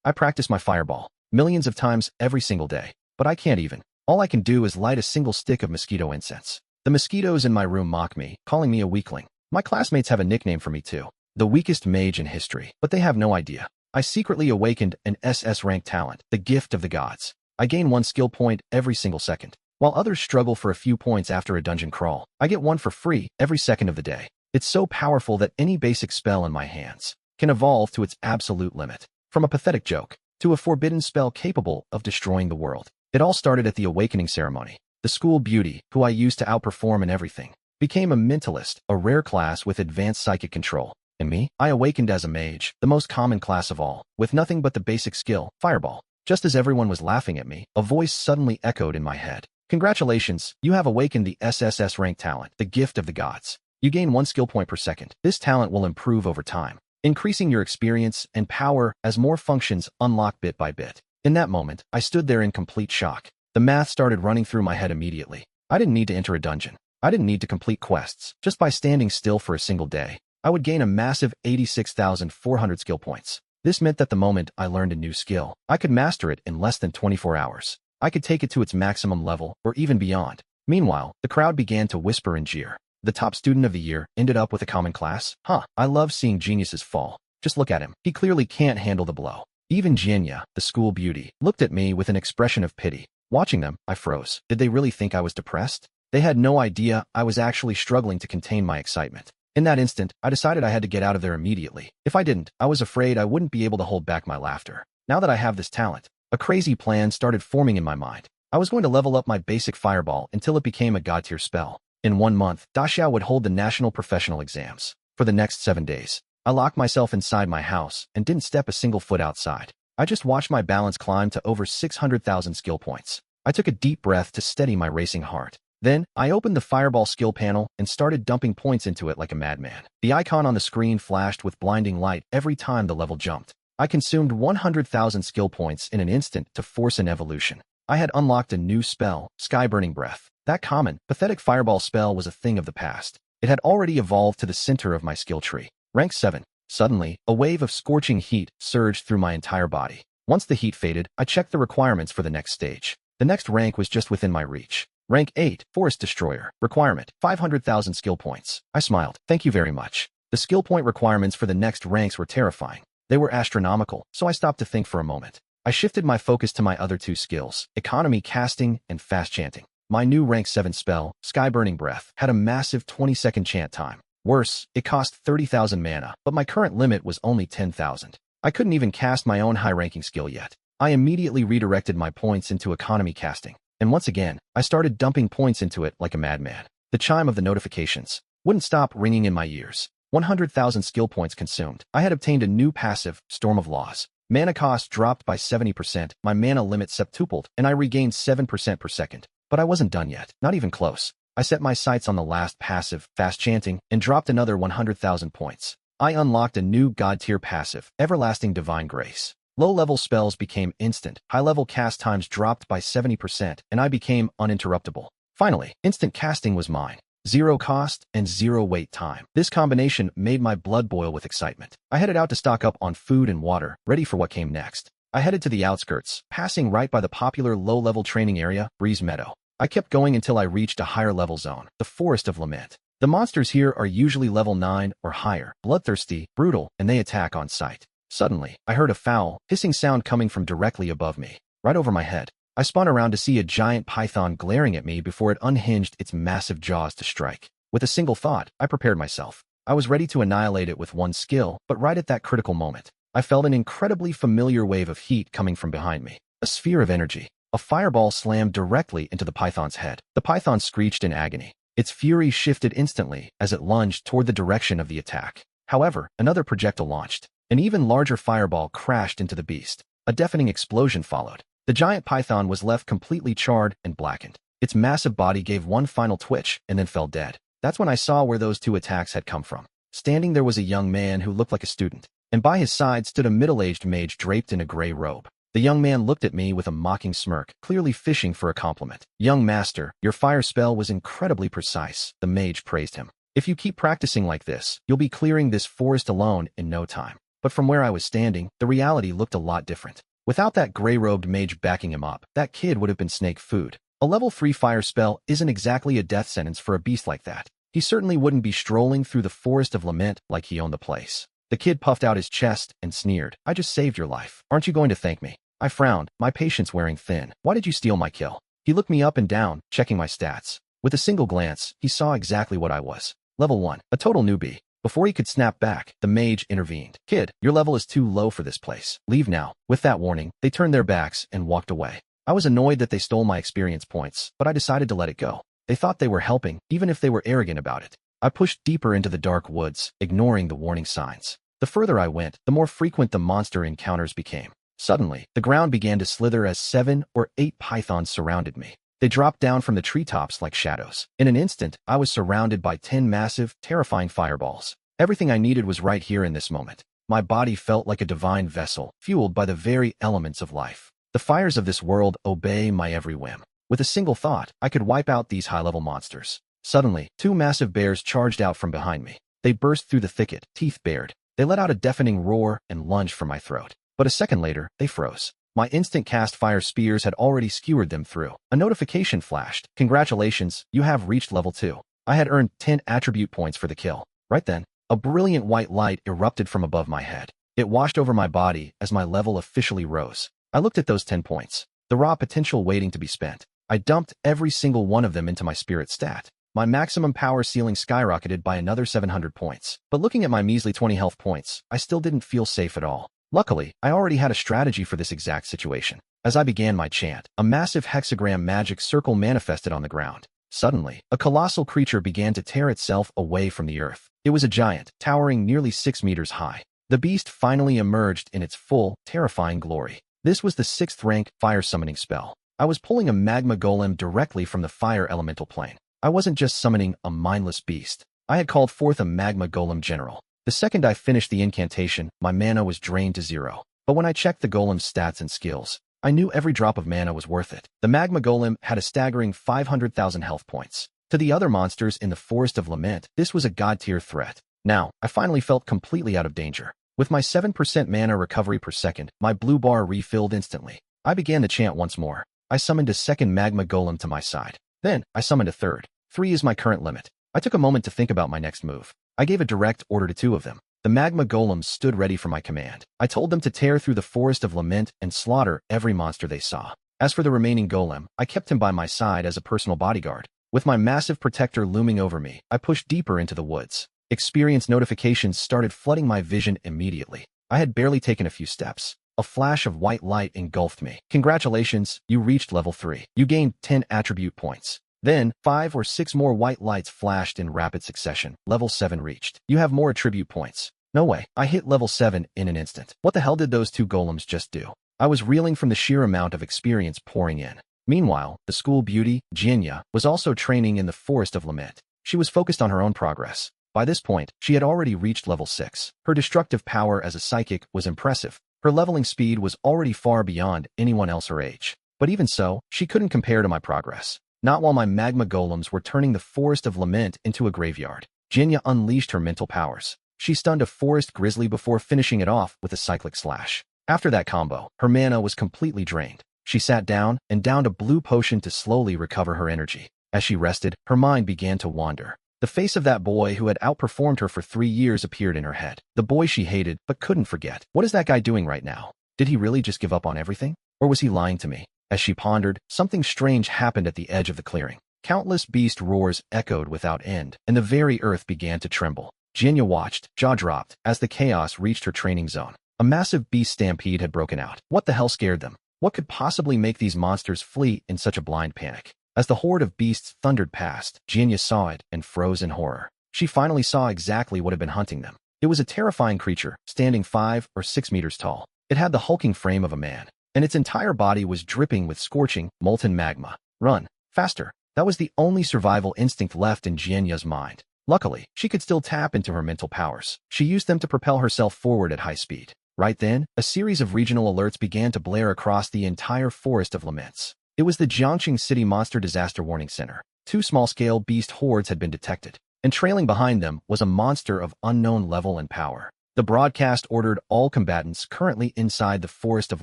I practice my fireball millions of times every single day, but I can't even. All I can do is light a single stick of mosquito incense. The mosquitoes in my room mock me, calling me a weakling. My classmates have a nickname for me too. The weakest mage in history, but they have no idea. I secretly awakened an SS rank talent, the gift of the gods. I gain one skill point every single second. While others struggle for a few points after a dungeon crawl, I get one for free every second of the day. It's so powerful that any basic spell in my hands can evolve to its absolute limit. From a pathetic joke to a forbidden spell capable of destroying the world. It all started at the awakening ceremony. The school beauty, who I used to outperform in everything, became a mentalist, a rare class with advanced psychic control. And me, I awakened as a mage, the most common class of all, with nothing but the basic skill, fireball. Just as everyone was laughing at me, a voice suddenly echoed in my head. Congratulations, you have awakened the SSS rank talent, the gift of the gods. You gain one skill point per second. This talent will improve over time, increasing your experience and power as more functions unlock bit by bit. In that moment, I stood there in complete shock. The math started running through my head immediately. I didn't need to enter a dungeon. I didn't need to complete quests. Just by standing still for a single day, I would gain a massive 86,400 skill points. This meant that the moment I learned a new skill, I could master it in less than 24 hours. I could take it to its maximum level, or even beyond. Meanwhile, the crowd began to whisper and jeer. The top student of the year ended up with a common class? Huh, I love seeing geniuses fall. Just look at him. He clearly can't handle the blow. Even Genya, the school beauty, looked at me with an expression of pity. Watching them, I froze. Did they really think I was depressed? They had no idea I was actually struggling to contain my excitement. In that instant, I decided I had to get out of there immediately. If I didn't, I was afraid I wouldn't be able to hold back my laughter. Now that I have this talent, a crazy plan started forming in my mind. I was going to level up my basic fireball until it became a god-tier spell. In 1 month, Daxiao would hold the national professional exams. For the next 7 days, I locked myself inside my house and didn't step a single foot outside. I just watched my balance climb to over 600,000 skill points. I took a deep breath to steady my racing heart. Then, I opened the fireball skill panel and started dumping points into it like a madman. The icon on the screen flashed with blinding light every time the level jumped. I consumed 100,000 skill points in an instant to force an evolution. I had unlocked a new spell, Sky-Burning Breath. That common, pathetic fireball spell was a thing of the past. It had already evolved to the center of my skill tree. Rank 7. Suddenly, a wave of scorching heat surged through my entire body. Once the heat faded, I checked the requirements for the next stage. The next rank was just within my reach. Rank 8, Forest Destroyer. Requirement, 500,000 skill points. I smiled. Thank you very much. The skill point requirements for the next ranks were terrifying. They were astronomical, so I stopped to think for a moment. I shifted my focus to my other two skills, Economy Casting and Fast Chanting. My new rank 7 spell, Sky-Burning Breath, had a massive 20-second chant time. Worse, it cost 30,000 mana, but my current limit was only 10,000. I couldn't even cast my own high-ranking skill yet. I immediately redirected my points into Economy Casting. And once again, I started dumping points into it like a madman. The chime of the notifications wouldn't stop ringing in my ears. 100,000 skill points consumed. I had obtained a new passive, Storm of Laws. Mana cost dropped by 70%, my mana limit septupled, and I regained 7% per second. But I wasn't done yet, not even close. I set my sights on the last passive, Fast Chanting, and dropped another 100,000 points. I unlocked a new god-tier passive, Everlasting Divine Grace. Low-level spells became instant, high-level cast times dropped by 70%, and I became uninterruptible. Finally, instant casting was mine. 0 cost and 0 wait time. This combination made my blood boil with excitement. I headed out to stock up on food and water, ready for what came next. I headed to the outskirts, passing right by the popular low-level training area, Breeze Meadow. I kept going until I reached a higher-level zone, the Forest of Lament. The monsters here are usually level 9 or higher, bloodthirsty, brutal, and they attack on sight. Suddenly, I heard a foul, hissing sound coming from directly above me, right over my head. I spun around to see a giant python glaring at me before it unhinged its massive jaws to strike. With a single thought, I prepared myself. I was ready to annihilate it with one skill, but right at that critical moment, I felt an incredibly familiar wave of heat coming from behind me. A sphere of energy. A fireball slammed directly into the python's head. The python screeched in agony. Its fury shifted instantly as it lunged toward the direction of the attack. However, another projectile launched. An even larger fireball crashed into the beast. A deafening explosion followed. The giant python was left completely charred and blackened. Its massive body gave one final twitch and then fell dead. That's when I saw where those two attacks had come from. Standing there was a young man who looked like a student, and by his side stood a middle-aged mage draped in a gray robe. The young man looked at me with a mocking smirk, clearly fishing for a compliment. "Young master, your fire spell was incredibly precise," the mage praised him. "If you keep practicing like this, you'll be clearing this forest alone in no time." But from where I was standing, the reality looked a lot different. Without that gray-robed mage backing him up, that kid would have been snake food. A level 3 fire spell isn't exactly a death sentence for a beast like that. He certainly wouldn't be strolling through the Forest of Lament like he owned the place. The kid puffed out his chest and sneered. I just saved your life. Aren't you going to thank me? I frowned, my patience wearing thin. Why did you steal my kill? He looked me up and down, checking my stats. With a single glance, he saw exactly what I was. Level 1, a total newbie. Before he could snap back, the mage intervened. Kid, your level is too low for this place. Leave now. With that warning, they turned their backs and walked away. I was annoyed that they stole my experience points, but I decided to let it go. They thought they were helping, even if they were arrogant about it. I pushed deeper into the dark woods, ignoring the warning signs. The further I went, the more frequent the monster encounters became. Suddenly, the ground began to slither as 7 or 8 pythons surrounded me. They dropped down from the treetops like shadows. In an instant, I was surrounded by 10 massive, terrifying fireballs. Everything I needed was right here in this moment. My body felt like a divine vessel, fueled by the very elements of life. The fires of this world obey my every whim. With a single thought, I could wipe out these high-level monsters. Suddenly, 2 massive bears charged out from behind me. They burst through the thicket, teeth bared. They let out a deafening roar and lunged for my throat. But a second later, they froze. My instant cast fire spears had already skewered them through. A notification flashed. Congratulations, you have reached level 2. I had earned 10 attribute points for the kill. Right then, a brilliant white light erupted from above my head. It washed over my body as my level officially rose. I looked at those 10 points, the raw potential waiting to be spent. I dumped every single one of them into my spirit stat. My maximum power ceiling skyrocketed by another 700 points. But looking at my measly 20 health points, I still didn't feel safe at all. Luckily, I already had a strategy for this exact situation. As I began my chant, a massive hexagram magic circle manifested on the ground. Suddenly, a colossal creature began to tear itself away from the earth. It was a giant, towering nearly 6 meters high. The beast finally emerged in its full, terrifying glory. This was the 6th rank fire summoning spell. I was pulling a magma golem directly from the fire elemental plane. I wasn't just summoning a mindless beast. I had called forth a magma golem general. The second I finished the incantation, my mana was drained to 0. But when I checked the golem's stats and skills, I knew every drop of mana was worth it. The magma golem had a staggering 500,000 health points. To the other monsters in the Forest of Lament, this was a god-tier threat. Now, I finally felt completely out of danger. With my 7% mana recovery per second, my blue bar refilled instantly. I began to chant once more. I summoned a second magma golem to my side. Then, I summoned a third. 3 is my current limit. I took a moment to think about my next move. I gave a direct order to 2 of them. The magma golems stood ready for my command. I told them to tear through the Forest of Lament and slaughter every monster they saw. As for the remaining golem, I kept him by my side as a personal bodyguard. With my massive protector looming over me, I pushed deeper into the woods. Experience notifications started flooding my vision immediately. I had barely taken a few steps. A flash of white light engulfed me. Congratulations, you reached level 3. You gained 10 attribute points. Then, 5 or 6 more white lights flashed in rapid succession. Level 7 reached. You have more attribute points. No way. I hit level 7 in an instant. What the hell did those 2 golems just do? I was reeling from the sheer amount of experience pouring in. Meanwhile, the school beauty, Jinya, was also training in the Forest of Lament. She was focused on her own progress. By this point, she had already reached level 6. Her destructive power as a psychic was impressive. Her leveling speed was already far beyond anyone else her age. But even so, she couldn't compare to my progress. Not while my magma golems were turning the Forest of Lament into a graveyard. Jinya unleashed her mental powers. She stunned a forest grizzly before finishing it off with a cyclic slash. After that combo, her mana was completely drained. She sat down and downed a blue potion to slowly recover her energy. As she rested, her mind began to wander. The face of that boy who had outperformed her for 3 years appeared in her head. The boy she hated but couldn't forget. What is that guy doing right now? Did he really just give up on everything? Or was he lying to me? As she pondered, something strange happened at the edge of the clearing. Countless beast roars echoed without end, and the very earth began to tremble. Jinya watched, jaw dropped, as the chaos reached her training zone. A massive beast stampede had broken out. What the hell scared them? What could possibly make these monsters flee in such a blind panic? As the horde of beasts thundered past, Jinya saw it and froze in horror. She finally saw exactly what had been hunting them. It was a terrifying creature, standing 5 or 6 meters tall. It had the hulking frame of a man, and its entire body was dripping with scorching, molten magma. Run. Faster. That was the only survival instinct left in Jinya's mind. Luckily, she could still tap into her mental powers. She used them to propel herself forward at high speed. Right then, a series of regional alerts began to blare across the entire Forest of Laments. It was the Jiangxing City Monster Disaster Warning Center. 2 small-scale beast hordes had been detected, and trailing behind them was a monster of unknown level and power. The broadcast ordered all combatants currently inside the Forest of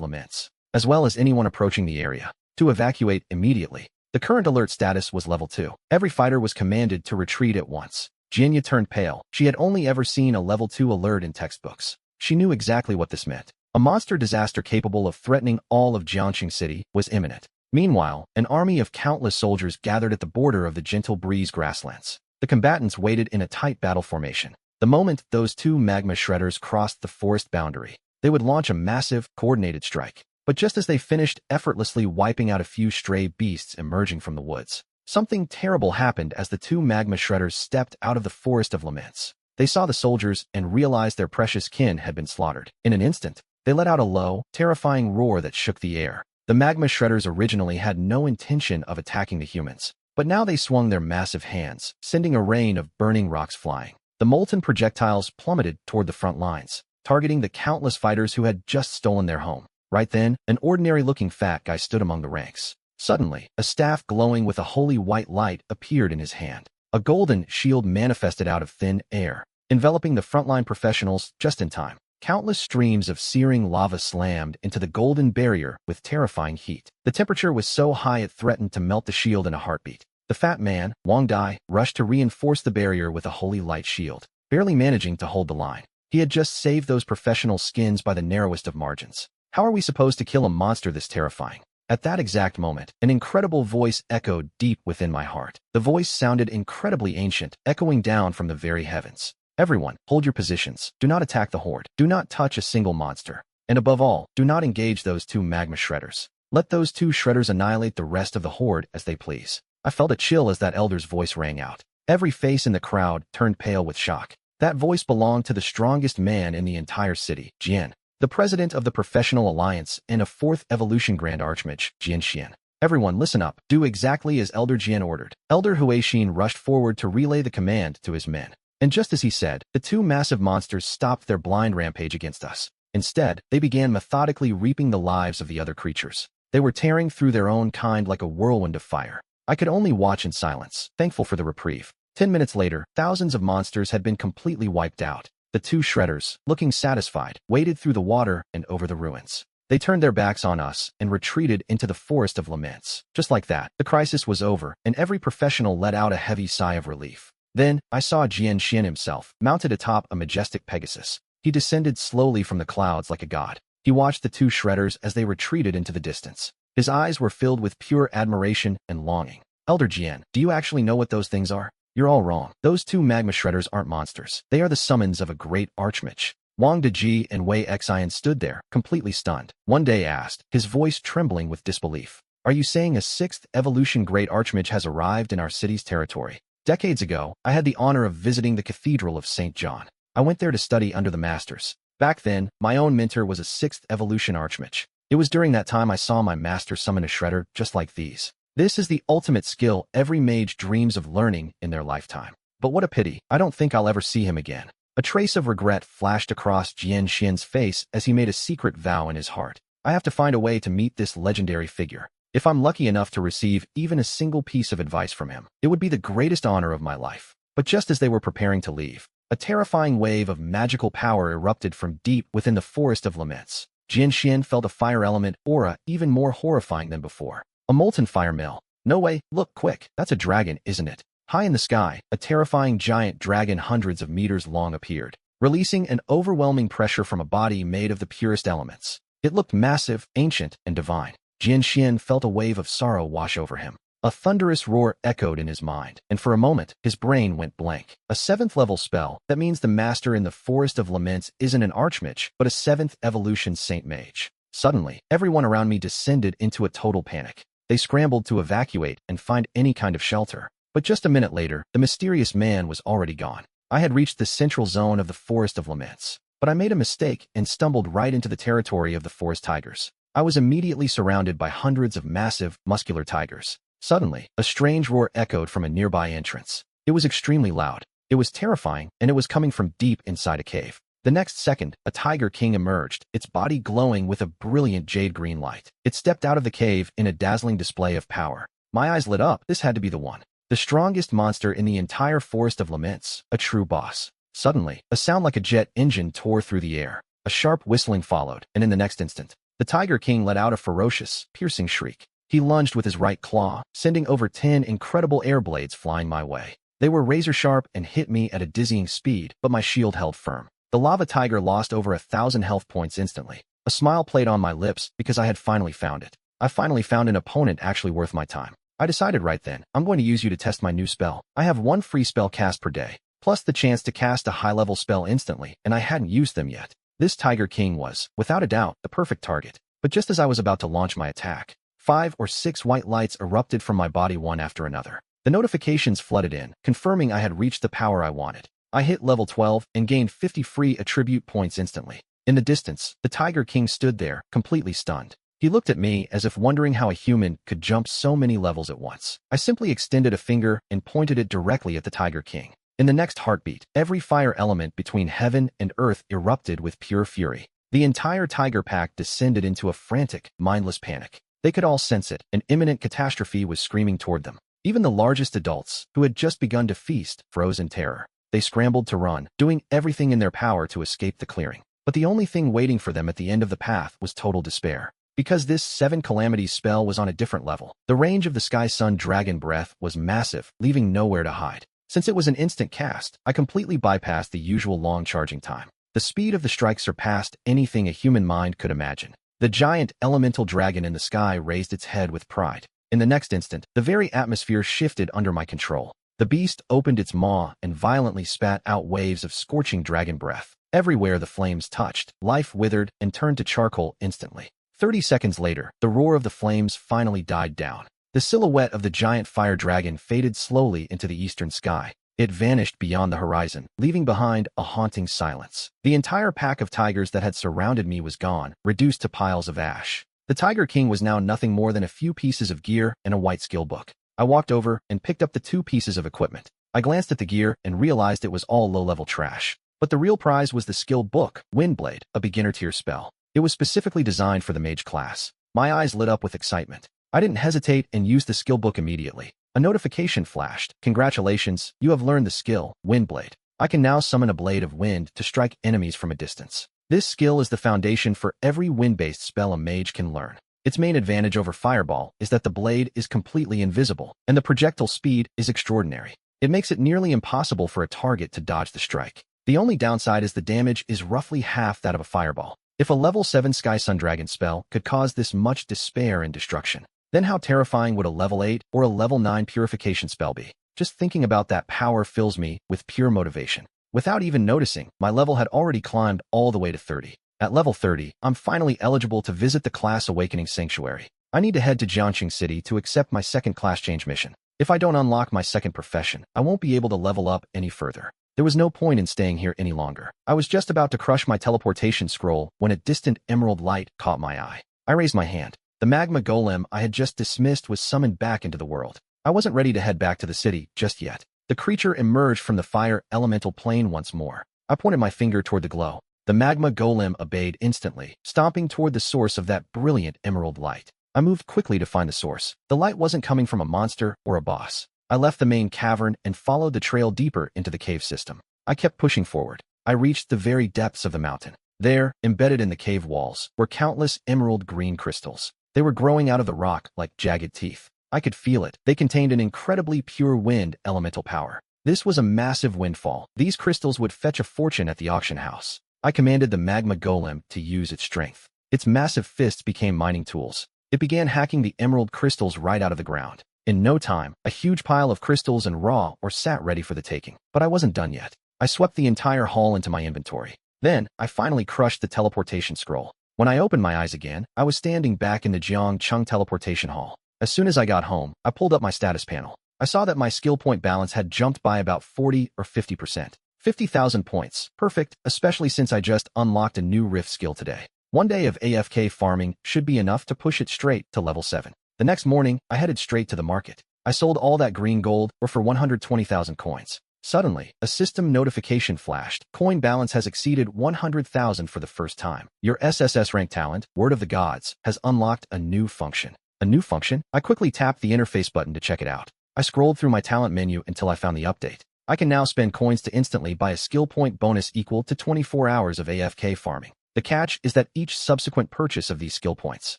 Laments, as well as anyone approaching the area, to evacuate immediately. The current alert status was level 2. Every fighter was commanded to retreat at once. Jianya turned pale. She had only ever seen a level 2 alert in textbooks. She knew exactly what this meant. A monster disaster capable of threatening all of Jiangxing City was imminent. Meanwhile, an army of countless soldiers gathered at the border of the Gentle Breeze grasslands. The combatants waited in a tight battle formation. The moment those two magma shredders crossed the forest boundary, they would launch a massive, coordinated strike. But just as they finished effortlessly wiping out a few stray beasts emerging from the woods, something terrible happened as the two magma shredders stepped out of the Forest of Laments. They saw the soldiers and realized their precious kin had been slaughtered. In an instant, they let out a low, terrifying roar that shook the air. The magma shredders originally had no intention of attacking the humans, but now they swung their massive hands, sending a rain of burning rocks flying. The molten projectiles plummeted toward the front lines, targeting the countless fighters who had just stolen their home. Right then, an ordinary-looking fat guy stood among the ranks. Suddenly, a staff glowing with a holy white light appeared in his hand. A golden shield manifested out of thin air, enveloping the frontline professionals just in time. Countless streams of searing lava slammed into the golden barrier with terrifying heat. The temperature was so high it threatened to melt the shield in a heartbeat. The fat man, Wang Dai, rushed to reinforce the barrier with a holy light shield, barely managing to hold the line. He had just saved those professional skins by the narrowest of margins. How are we supposed to kill a monster this terrifying? At that exact moment, an incredible voice echoed deep within my heart. The voice sounded incredibly ancient, echoing down from the very heavens. Everyone, hold your positions. Do not attack the horde. Do not touch a single monster. And above all, do not engage those two magma shredders. Let those two shredders annihilate the rest of the horde as they please. I felt a chill as that elder's voice rang out. Every face in the crowd turned pale with shock. That voice belonged to the strongest man in the entire city, Jian, the president of the Professional Alliance and a 4th Evolution Grand Archmage, Jian Xian. Everyone listen up. Do exactly as Elder Jian ordered. Elder Huixin rushed forward to relay the command to his men. And just as he said, the two massive monsters stopped their blind rampage against us. Instead, they began methodically reaping the lives of the other creatures. They were tearing through their own kind like a whirlwind of fire. I could only watch in silence, thankful for the reprieve. 10 minutes later, thousands of monsters had been completely wiped out. The two shredders, looking satisfied, waded through the water and over the ruins. They turned their backs on us and retreated into the Forest of Laments. Just like that, the crisis was over, and every professional let out a heavy sigh of relief. Then, I saw Jian Xian himself, mounted atop a majestic Pegasus. He descended slowly from the clouds like a god. He watched the two shredders as they retreated into the distance. His eyes were filled with pure admiration and longing. Elder Jian, do you actually know what those things are? You're all wrong. Those two magma shredders aren't monsters. They are the summons of a great archmage. Wang Deji and Wei Xian stood there, completely stunned. One day asked, his voice trembling with disbelief. Are you saying a 6th evolution great archmage has arrived in our city's territory? Decades ago, I had the honor of visiting the Cathedral of St. John. I went there to study under the masters. Back then, my own mentor was a 6th evolution archmage. It was during that time I saw my master summon a shredder just like these. This is the ultimate skill every mage dreams of learning in their lifetime. But what a pity, I don't think I'll ever see him again. A trace of regret flashed across Jian Xian's face as he made a secret vow in his heart. I have to find a way to meet this legendary figure. If I'm lucky enough to receive even a single piece of advice from him, it would be the greatest honor of my life. But just as they were preparing to leave, a terrifying wave of magical power erupted from deep within the Forest of Laments. Jian Xian felt a fire element aura even more horrifying than before. A molten fire mill. No way, look quick, that's a dragon, isn't it? High in the sky, a terrifying giant dragon hundreds of meters long appeared, releasing an overwhelming pressure from a body made of the purest elements. It looked massive, ancient, and divine. Jian Xian felt a wave of sorrow wash over him. A thunderous roar echoed in his mind, and for a moment, his brain went blank. A 7th level spell, that means the master in the Forest of Laments isn't an archmage, but a 7th evolution Saint Mage. Suddenly, everyone around me descended into a total panic. They scrambled to evacuate and find any kind of shelter. But just a minute later, the mysterious man was already gone. I had reached the central zone of the Forest of Laments, but I made a mistake and stumbled right into the territory of the forest tigers. I was immediately surrounded by hundreds of massive, muscular tigers. Suddenly, a strange roar echoed from a nearby entrance. It was extremely loud. It was terrifying, and it was coming from deep inside a cave. The next second, a tiger king emerged, its body glowing with a brilliant jade green light. It stepped out of the cave in a dazzling display of power. My eyes lit up. This had to be the one. The strongest monster in the entire Forest of Laments, a true boss. Suddenly, a sound like a jet engine tore through the air. A sharp whistling followed, and in the next instant, the Tiger King let out a ferocious, piercing shriek. He lunged with his right claw, sending over 10 incredible air blades flying my way. They were razor-sharp and hit me at a dizzying speed, but my shield held firm. The lava tiger lost over 1,000 health points instantly. A smile played on my lips because I had finally found it. I finally found an opponent actually worth my time. I decided right then, I'm going to use you to test my new spell. I have 1 free spell cast per day, plus the chance to cast a high-level spell instantly, and I hadn't used them yet. This Tiger King was, without a doubt, the perfect target. But just as I was about to launch my attack, 5 or 6 white lights erupted from my body one after another. The notifications flooded in, confirming I had reached the power I wanted. I hit level 12 and gained 50 free attribute points instantly. In the distance, the Tiger King stood there, completely stunned. He looked at me as if wondering how a human could jump so many levels at once. I simply extended a finger and pointed it directly at the Tiger King. In the next heartbeat, every fire element between heaven and earth erupted with pure fury. The entire tiger pack descended into a frantic, mindless panic. They could all sense it. An imminent catastrophe was screaming toward them. Even the largest adults, who had just begun to feast, froze in terror. They scrambled to run, doing everything in their power to escape the clearing. But the only thing waiting for them at the end of the path was total despair. Because this 7 calamities spell was on a different level, the range of the Sky Sun Dragon Breath was massive, leaving nowhere to hide. Since it was an instant cast, I completely bypassed the usual long charging time. The speed of the strike surpassed anything a human mind could imagine. The giant elemental dragon in the sky raised its head with pride. In the next instant, the very atmosphere shifted under my control. The beast opened its maw and violently spat out waves of scorching dragon breath. Everywhere the flames touched, life withered and turned to charcoal instantly. 30 seconds later, the roar of the flames finally died down. The silhouette of the giant fire dragon faded slowly into the eastern sky. It vanished beyond the horizon, leaving behind a haunting silence. The entire pack of tigers that had surrounded me was gone, reduced to piles of ash. The Tiger King was now nothing more than a few pieces of gear and a white skill book. I walked over and picked up the 2 pieces of equipment. I glanced at the gear and realized it was all low-level trash. But the real prize was the skill book, Windblade, a beginner-tier spell. It was specifically designed for the mage class. My eyes lit up with excitement. I didn't hesitate and used the skill book immediately. A notification flashed. Congratulations, you have learned the skill, Windblade. I can now summon a blade of wind to strike enemies from a distance. This skill is the foundation for every wind-based spell a mage can learn. Its main advantage over Fireball is that the blade is completely invisible, and the projectile speed is extraordinary. It makes it nearly impossible for a target to dodge the strike. The only downside is the damage is roughly half that of a Fireball. If a level 7 Sky Sun Dragon spell could cause this much despair and destruction, then how terrifying would a level 8 or a level 9 purification spell be? Just thinking about that power fills me with pure motivation. Without even noticing, my level had already climbed all the way to 30. At level 30, I'm finally eligible to visit the Class Awakening Sanctuary. I need to head to Jiangxing City to accept my second class change mission. If I don't unlock my second profession, I won't be able to level up any further. There was no point in staying here any longer. I was just about to crush my teleportation scroll when a distant emerald light caught my eye. I raised my hand. The magma golem I had just dismissed was summoned back into the world. I wasn't ready to head back to the city just yet. The creature emerged from the fire elemental plane once more. I pointed my finger toward the glow. The magma golem obeyed instantly, stomping toward the source of that brilliant emerald light. I moved quickly to find the source. The light wasn't coming from a monster or a boss. I left the main cavern and followed the trail deeper into the cave system. I kept pushing forward. I reached the very depths of the mountain. There, embedded in the cave walls, were countless emerald green crystals. They were growing out of the rock like jagged teeth. I could feel it. They contained an incredibly pure wind elemental power. This was a massive windfall. These crystals would fetch a fortune at the auction house. I commanded the magma golem to use its strength. Its massive fists became mining tools. It began hacking the emerald crystals right out of the ground. In no time, a huge pile of crystals and raw were sat ready for the taking. But I wasn't done yet. I swept the entire haul into my inventory. Then, I finally crushed the teleportation scroll. When I opened my eyes again, I was standing back in the Jiangxing teleportation hall. As soon as I got home, I pulled up my status panel. I saw that my skill point balance had jumped by about 40 or 50%. 50,000 points. Perfect, especially since I just unlocked a new Rift skill today. One day of AFK farming should be enough to push it straight to level 7. The next morning, I headed straight to the market. I sold all that green gold for 120,000 coins. Suddenly, a system notification flashed. Coin balance has exceeded 100,000 for the first time. Your SSS rank talent, Word of the Gods, has unlocked a new function. A new function? I quickly tapped the interface button to check it out. I scrolled through my talent menu until I found the update. I can now spend coins to instantly buy a skill point bonus equal to 24 hours of AFK farming. The catch is that each subsequent purchase of these skill points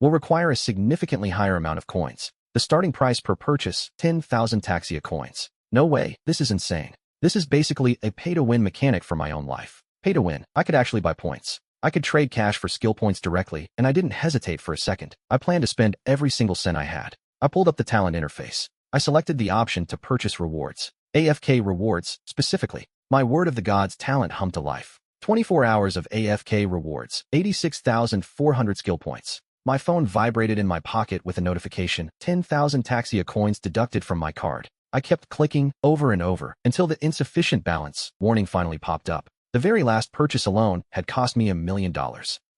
will require a significantly higher amount of coins. The starting price per purchase, 10,000 Taxia coins. No way, this is insane. This is basically a pay-to-win mechanic for my own life. Pay to win, I could actually buy points. I could trade cash for skill points directly, and I didn't hesitate for a second. I planned to spend every single cent I had. I pulled up the talent interface. I selected the option to purchase rewards. AFK rewards, specifically. My word of the gods talent hummed to life. 24 hours of AFK rewards, 86,400 skill points. My phone vibrated in my pocket with a notification, 10,000 Taxia coins deducted from my card. I kept clicking over and over until the insufficient balance warning finally popped up. The very last purchase alone had cost me $1 million.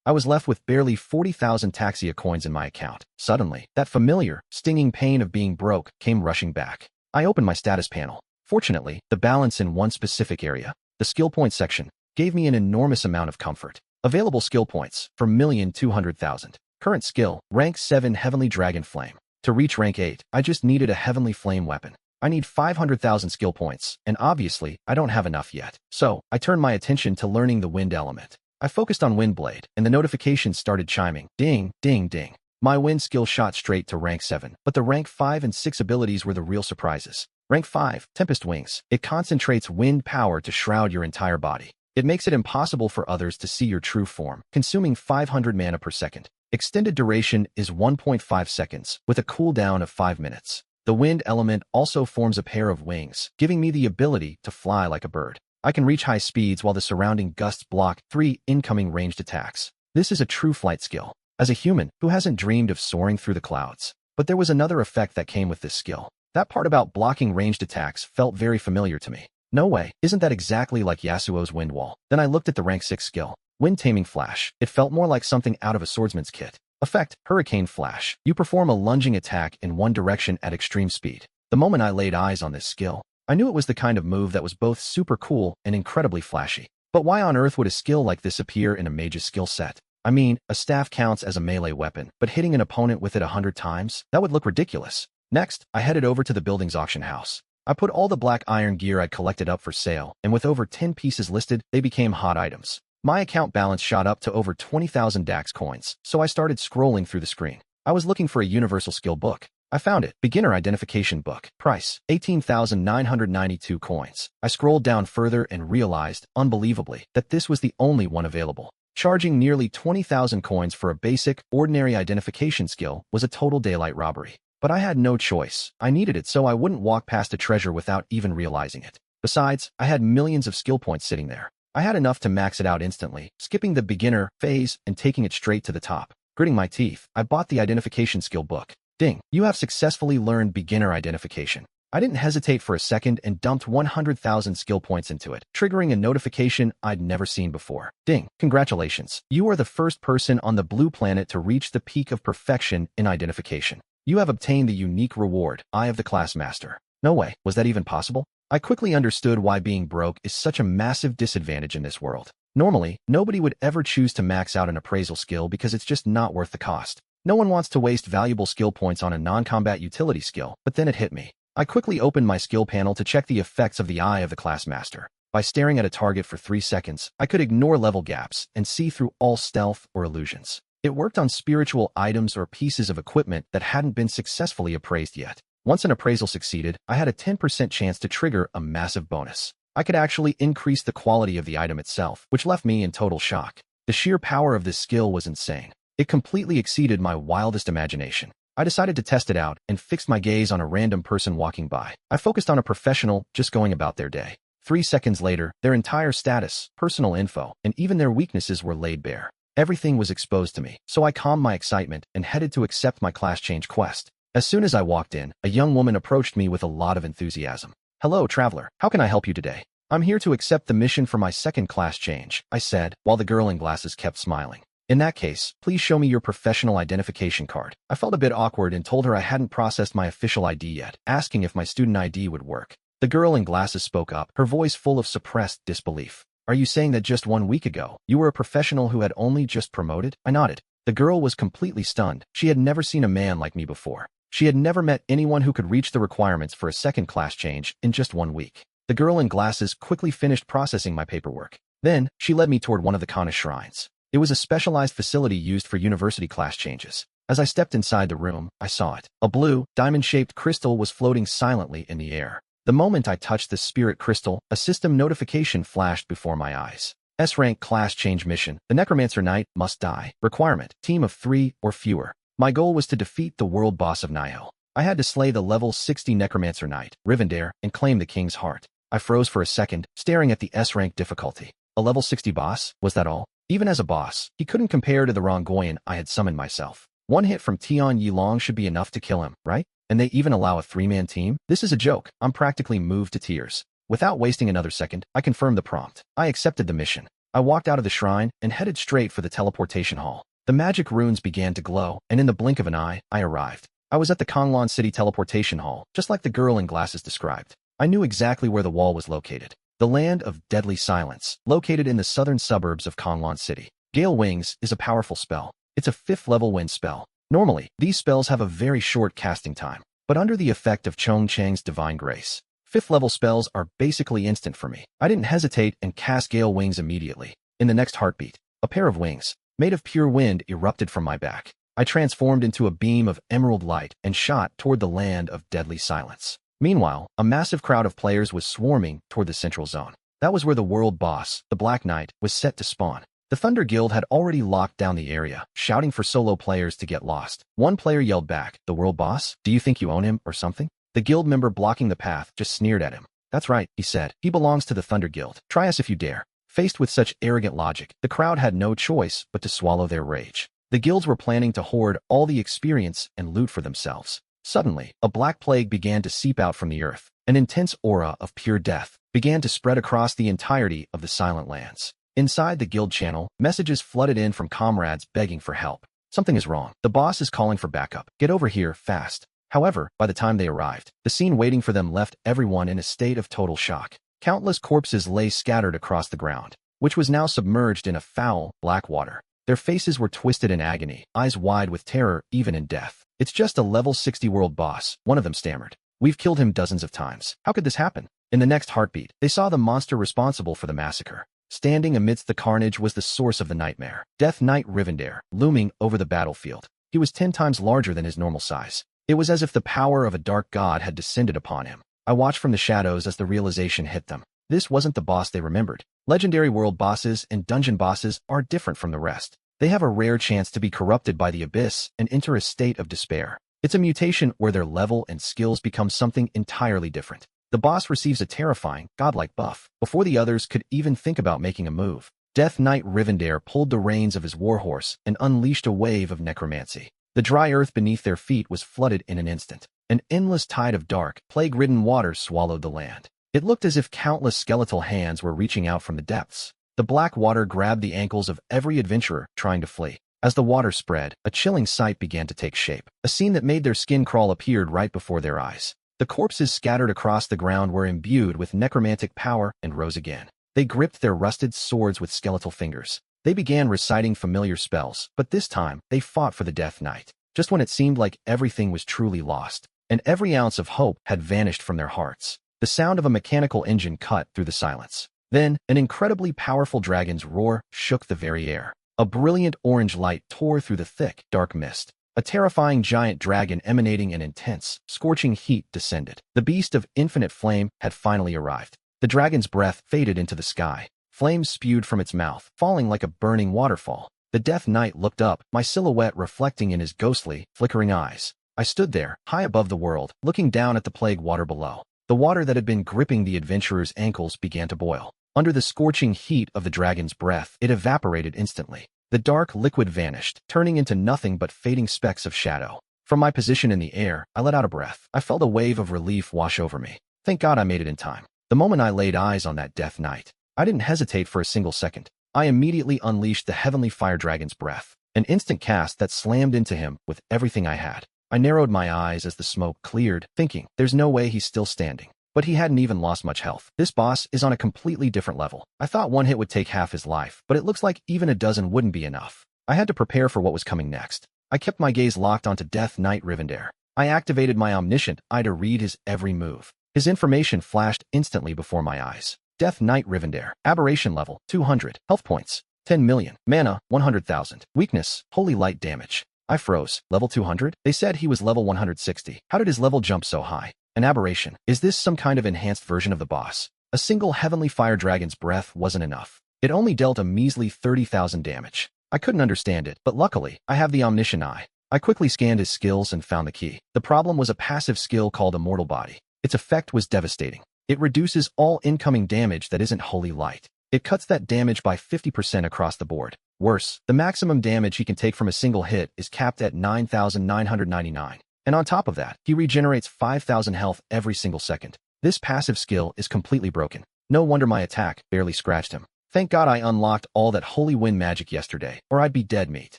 I was left with barely 40,000 Taxia coins in my account. Suddenly, that familiar, stinging pain of being broke came rushing back. I opened my status panel. Fortunately, the balance in one specific area, the skill point section, gave me an enormous amount of comfort. Available skill points, for 1,200,000. Current skill, rank 7 Heavenly Dragon Flame. To reach rank 8, I just needed a Heavenly Flame weapon. I need 500,000 skill points, and obviously, I don't have enough yet. So, I turned my attention to learning the wind element. I focused on Wind Blade, and the notifications started chiming. Ding, ding, ding. My wind skill shot straight to rank 7, but the rank 5 and 6 abilities were the real surprises. Rank 5, Tempest Wings. It concentrates wind power to shroud your entire body. It makes it impossible for others to see your true form, consuming 500 mana per second. Extended duration is 1.5 seconds, with a cooldown of 5 minutes. The wind element also forms a pair of wings, giving me the ability to fly like a bird. I can reach high speeds while the surrounding gusts block 3 incoming ranged attacks. This is a true flight skill. As a human, who hasn't dreamed of soaring through the clouds? But there was another effect that came with this skill. That part about blocking ranged attacks felt very familiar to me. No way, isn't that exactly like Yasuo's Wind Wall? Then I looked at the rank 6 skill. Wind Taming Flash. It felt more like something out of a swordsman's kit. Effect, Hurricane Flash. You perform a lunging attack in one direction at extreme speed. The moment I laid eyes on this skill, I knew it was the kind of move that was both super cool and incredibly flashy. But why on earth would a skill like this appear in a mage's skill set? I mean, a staff counts as a melee weapon, but hitting an opponent with it 100 times? That would look ridiculous. Next, I headed over to the building's auction house. I put all the black iron gear I'd collected up for sale, and with over 10 pieces listed, they became hot items. My account balance shot up to over 20,000 DAX coins, so I started scrolling through the screen. I was looking for a universal skill book. I found it. Beginner Identification Book. Price, 18,992 coins. I scrolled down further and realized, unbelievably, that this was the only one available. Charging nearly 20,000 coins for a basic, ordinary identification skill was a total daylight robbery. But I had no choice. I needed it so I wouldn't walk past a treasure without even realizing it. Besides, I had millions of skill points sitting there. I had enough to max it out instantly, skipping the beginner phase and taking it straight to the top. Gritting my teeth, I bought the identification skill book. Ding, you have successfully learned beginner identification. I didn't hesitate for a second and dumped 100,000 skill points into it, triggering a notification I'd never seen before. Ding, congratulations. You are the first person on the blue planet to reach the peak of perfection in identification. You have obtained the unique reward, Eye of the Class Master. No way, was that even possible? I quickly understood why being broke is such a massive disadvantage in this world. Normally, nobody would ever choose to max out an appraisal skill because it's just not worth the cost. No one wants to waste valuable skill points on a non-combat utility skill, but then it hit me. I quickly opened my skill panel to check the effects of the Eye of the Class Master. By staring at a target for 3 seconds, I could ignore level gaps and see through all stealth or illusions. It worked on spiritual items or pieces of equipment that hadn't been successfully appraised yet. Once an appraisal succeeded, I had a 10% chance to trigger a massive bonus. I could actually increase the quality of the item itself, which left me in total shock. The sheer power of this skill was insane. It completely exceeded my wildest imagination. I decided to test it out and fixed my gaze on a random person walking by. I focused on a professional just going about their day. 3 seconds later, their entire status, personal info, and even their weaknesses were laid bare. Everything was exposed to me, so I calmed my excitement and headed to accept my class change quest. As soon as I walked in, a young woman approached me with a lot of enthusiasm. "Hello, traveler. How can I help you today?" "I'm here to accept the mission for my second class change," I said, while the girl in glasses kept smiling. "In that case, please show me your professional identification card." I felt a bit awkward and told her I hadn't processed my official ID yet, asking if my student ID would work. The girl in glasses spoke up, her voice full of suppressed disbelief. "Are you saying that just 1 week ago, you were a professional who had only just promoted?" I nodded. The girl was completely stunned. She had never seen a man like me before. She had never met anyone who could reach the requirements for a second class change in just 1 week. The girl in glasses quickly finished processing my paperwork. Then, she led me toward one of the Kana shrines. It was a specialized facility used for university class changes. As I stepped inside the room, I saw it. A blue, diamond-shaped crystal was floating silently in the air. The moment I touched the spirit crystal, a system notification flashed before my eyes. S-rank class change mission. The Necromancer Knight must die. Requirement: team of 3 or fewer. My goal was to defeat the world boss of Nihil. I had to slay the level 60 Necromancer Knight, Rivendare, and claim the king's heart. I froze for a second, staring at the S-rank difficulty. A level 60 boss? Was that all? Even as a boss, he couldn't compare to the Rongoyan I had summoned myself. One hit from Tian Yilong should be enough to kill him, right? And they even allow a 3-man team? This is a joke. I'm practically moved to tears. Without wasting another second, I confirmed the prompt. I accepted the mission. I walked out of the shrine and headed straight for the teleportation hall. The magic runes began to glow, and in the blink of an eye, I arrived. I was at the Konglon City teleportation hall, just like the girl in glasses described. I knew exactly where the wall was located. The Land of Deadly Silence, located in the southern suburbs of Konglon City. Gale Wings is a powerful spell. It's a 5th-level wind spell. Normally, these spells have a very short casting time, but under the effect of Chong Chang's divine grace, 5th-level spells are basically instant for me. I didn't hesitate and cast Gale Wings immediately. In the next heartbeat, a pair of wings, made of pure wind, erupted from my back. I transformed into a beam of emerald light and shot toward the Land of Deadly Silence. Meanwhile, a massive crowd of players was swarming toward the central zone. That was where the world boss, the Black Knight, was set to spawn. The Thunder Guild had already locked down the area, shouting for solo players to get lost. One player yelled back, "The world boss? Do you think you own him or something?" The guild member blocking the path just sneered at him. "That's right," he said. "He belongs to the Thunder Guild. Try us if you dare." Faced with such arrogant logic, the crowd had no choice but to swallow their rage. The guilds were planning to hoard all the experience and loot for themselves. Suddenly, a black plague began to seep out from the earth. An intense aura of pure death began to spread across the entirety of the Silent Lands. Inside the guild channel, messages flooded in from comrades begging for help. "Something is wrong. The boss is calling for backup. Get over here, fast." However, by the time they arrived, the scene waiting for them left everyone in a state of total shock. Countless corpses lay scattered across the ground, which was now submerged in a foul, black water. Their faces were twisted in agony, eyes wide with terror even in death. "It's just a level 60 world boss," one of them stammered. "We've killed him dozens of times. How could this happen?" In the next heartbeat, they saw the monster responsible for the massacre. Standing amidst the carnage was the source of the nightmare, Death Knight Rivendare, looming over the battlefield. He was 10 times larger than his normal size. It was as if the power of a dark god had descended upon him. I watched from the shadows as the realization hit them. This wasn't the boss they remembered. Legendary world bosses and dungeon bosses are different from the rest. They have a rare chance to be corrupted by the abyss and enter a state of despair. It's a mutation where their level and skills become something entirely different. The boss receives a terrifying, godlike buff before the others could even think about making a move. Death Knight Rivendare pulled the reins of his warhorse and unleashed a wave of necromancy. The dry earth beneath their feet was flooded in an instant. An endless tide of dark, plague-ridden water swallowed the land. It looked as if countless skeletal hands were reaching out from the depths. The black water grabbed the ankles of every adventurer trying to flee. As the water spread, a chilling sight began to take shape. A scene that made their skin crawl appeared right before their eyes. The corpses scattered across the ground were imbued with necromantic power and rose again. They gripped their rusted swords with skeletal fingers. They began reciting familiar spells, but this time, they fought for the Death Knight. Just when it seemed like everything was truly lost, and every ounce of hope had vanished from their hearts, the sound of a mechanical engine cut through the silence. Then, an incredibly powerful dragon's roar shook the very air. A brilliant orange light tore through the thick, dark mist. A terrifying giant dragon emanating an intense, scorching heat descended. The beast of infinite flame had finally arrived. The dragon's breath faded into the sky. Flames spewed from its mouth, falling like a burning waterfall. The Death Knight looked up, my silhouette reflecting in his ghostly, flickering eyes. I stood there, high above the world, looking down at the plague water below. The water that had been gripping the adventurer's ankles began to boil. Under the scorching heat of the dragon's breath, it evaporated instantly. The dark liquid vanished, turning into nothing but fading specks of shadow. From my position in the air, I let out a breath. I felt a wave of relief wash over me. Thank God I made it in time. The moment I laid eyes on that Death Knight, I didn't hesitate for a single second. I immediately unleashed the heavenly fire dragon's breath, an instant cast that slammed into him with everything I had. I narrowed my eyes as the smoke cleared, thinking, there's no way he's still standing. But he hadn't even lost much health. This boss is on a completely different level. I thought one hit would take half his life, but it looks like even a dozen wouldn't be enough. I had to prepare for what was coming next. I kept my gaze locked onto Death Knight Rivendare. I activated my omniscient eye to read his every move. His information flashed instantly before my eyes. Death Knight Rivendare. Aberration level, 200. Health points, 10 million. Mana, 100,000. Weakness, holy light damage. I froze. Level 200? They said he was level 160. How did his level jump so high? An aberration. Is this some kind of enhanced version of the boss? A single heavenly fire dragon's breath wasn't enough. It only dealt a measly 30,000 damage. I couldn't understand it, but luckily, I have the omniscient eye. I quickly scanned his skills and found the key. The problem was a passive skill called Immortal Body. Its effect was devastating. It reduces all incoming damage that isn't holy light. It cuts that damage by 50% across the board. Worse, the maximum damage he can take from a single hit is capped at 9,999. And on top of that, he regenerates 5,000 health every single second. This passive skill is completely broken. No wonder my attack barely scratched him. Thank God I unlocked all that holy wind magic yesterday, or I'd be dead meat.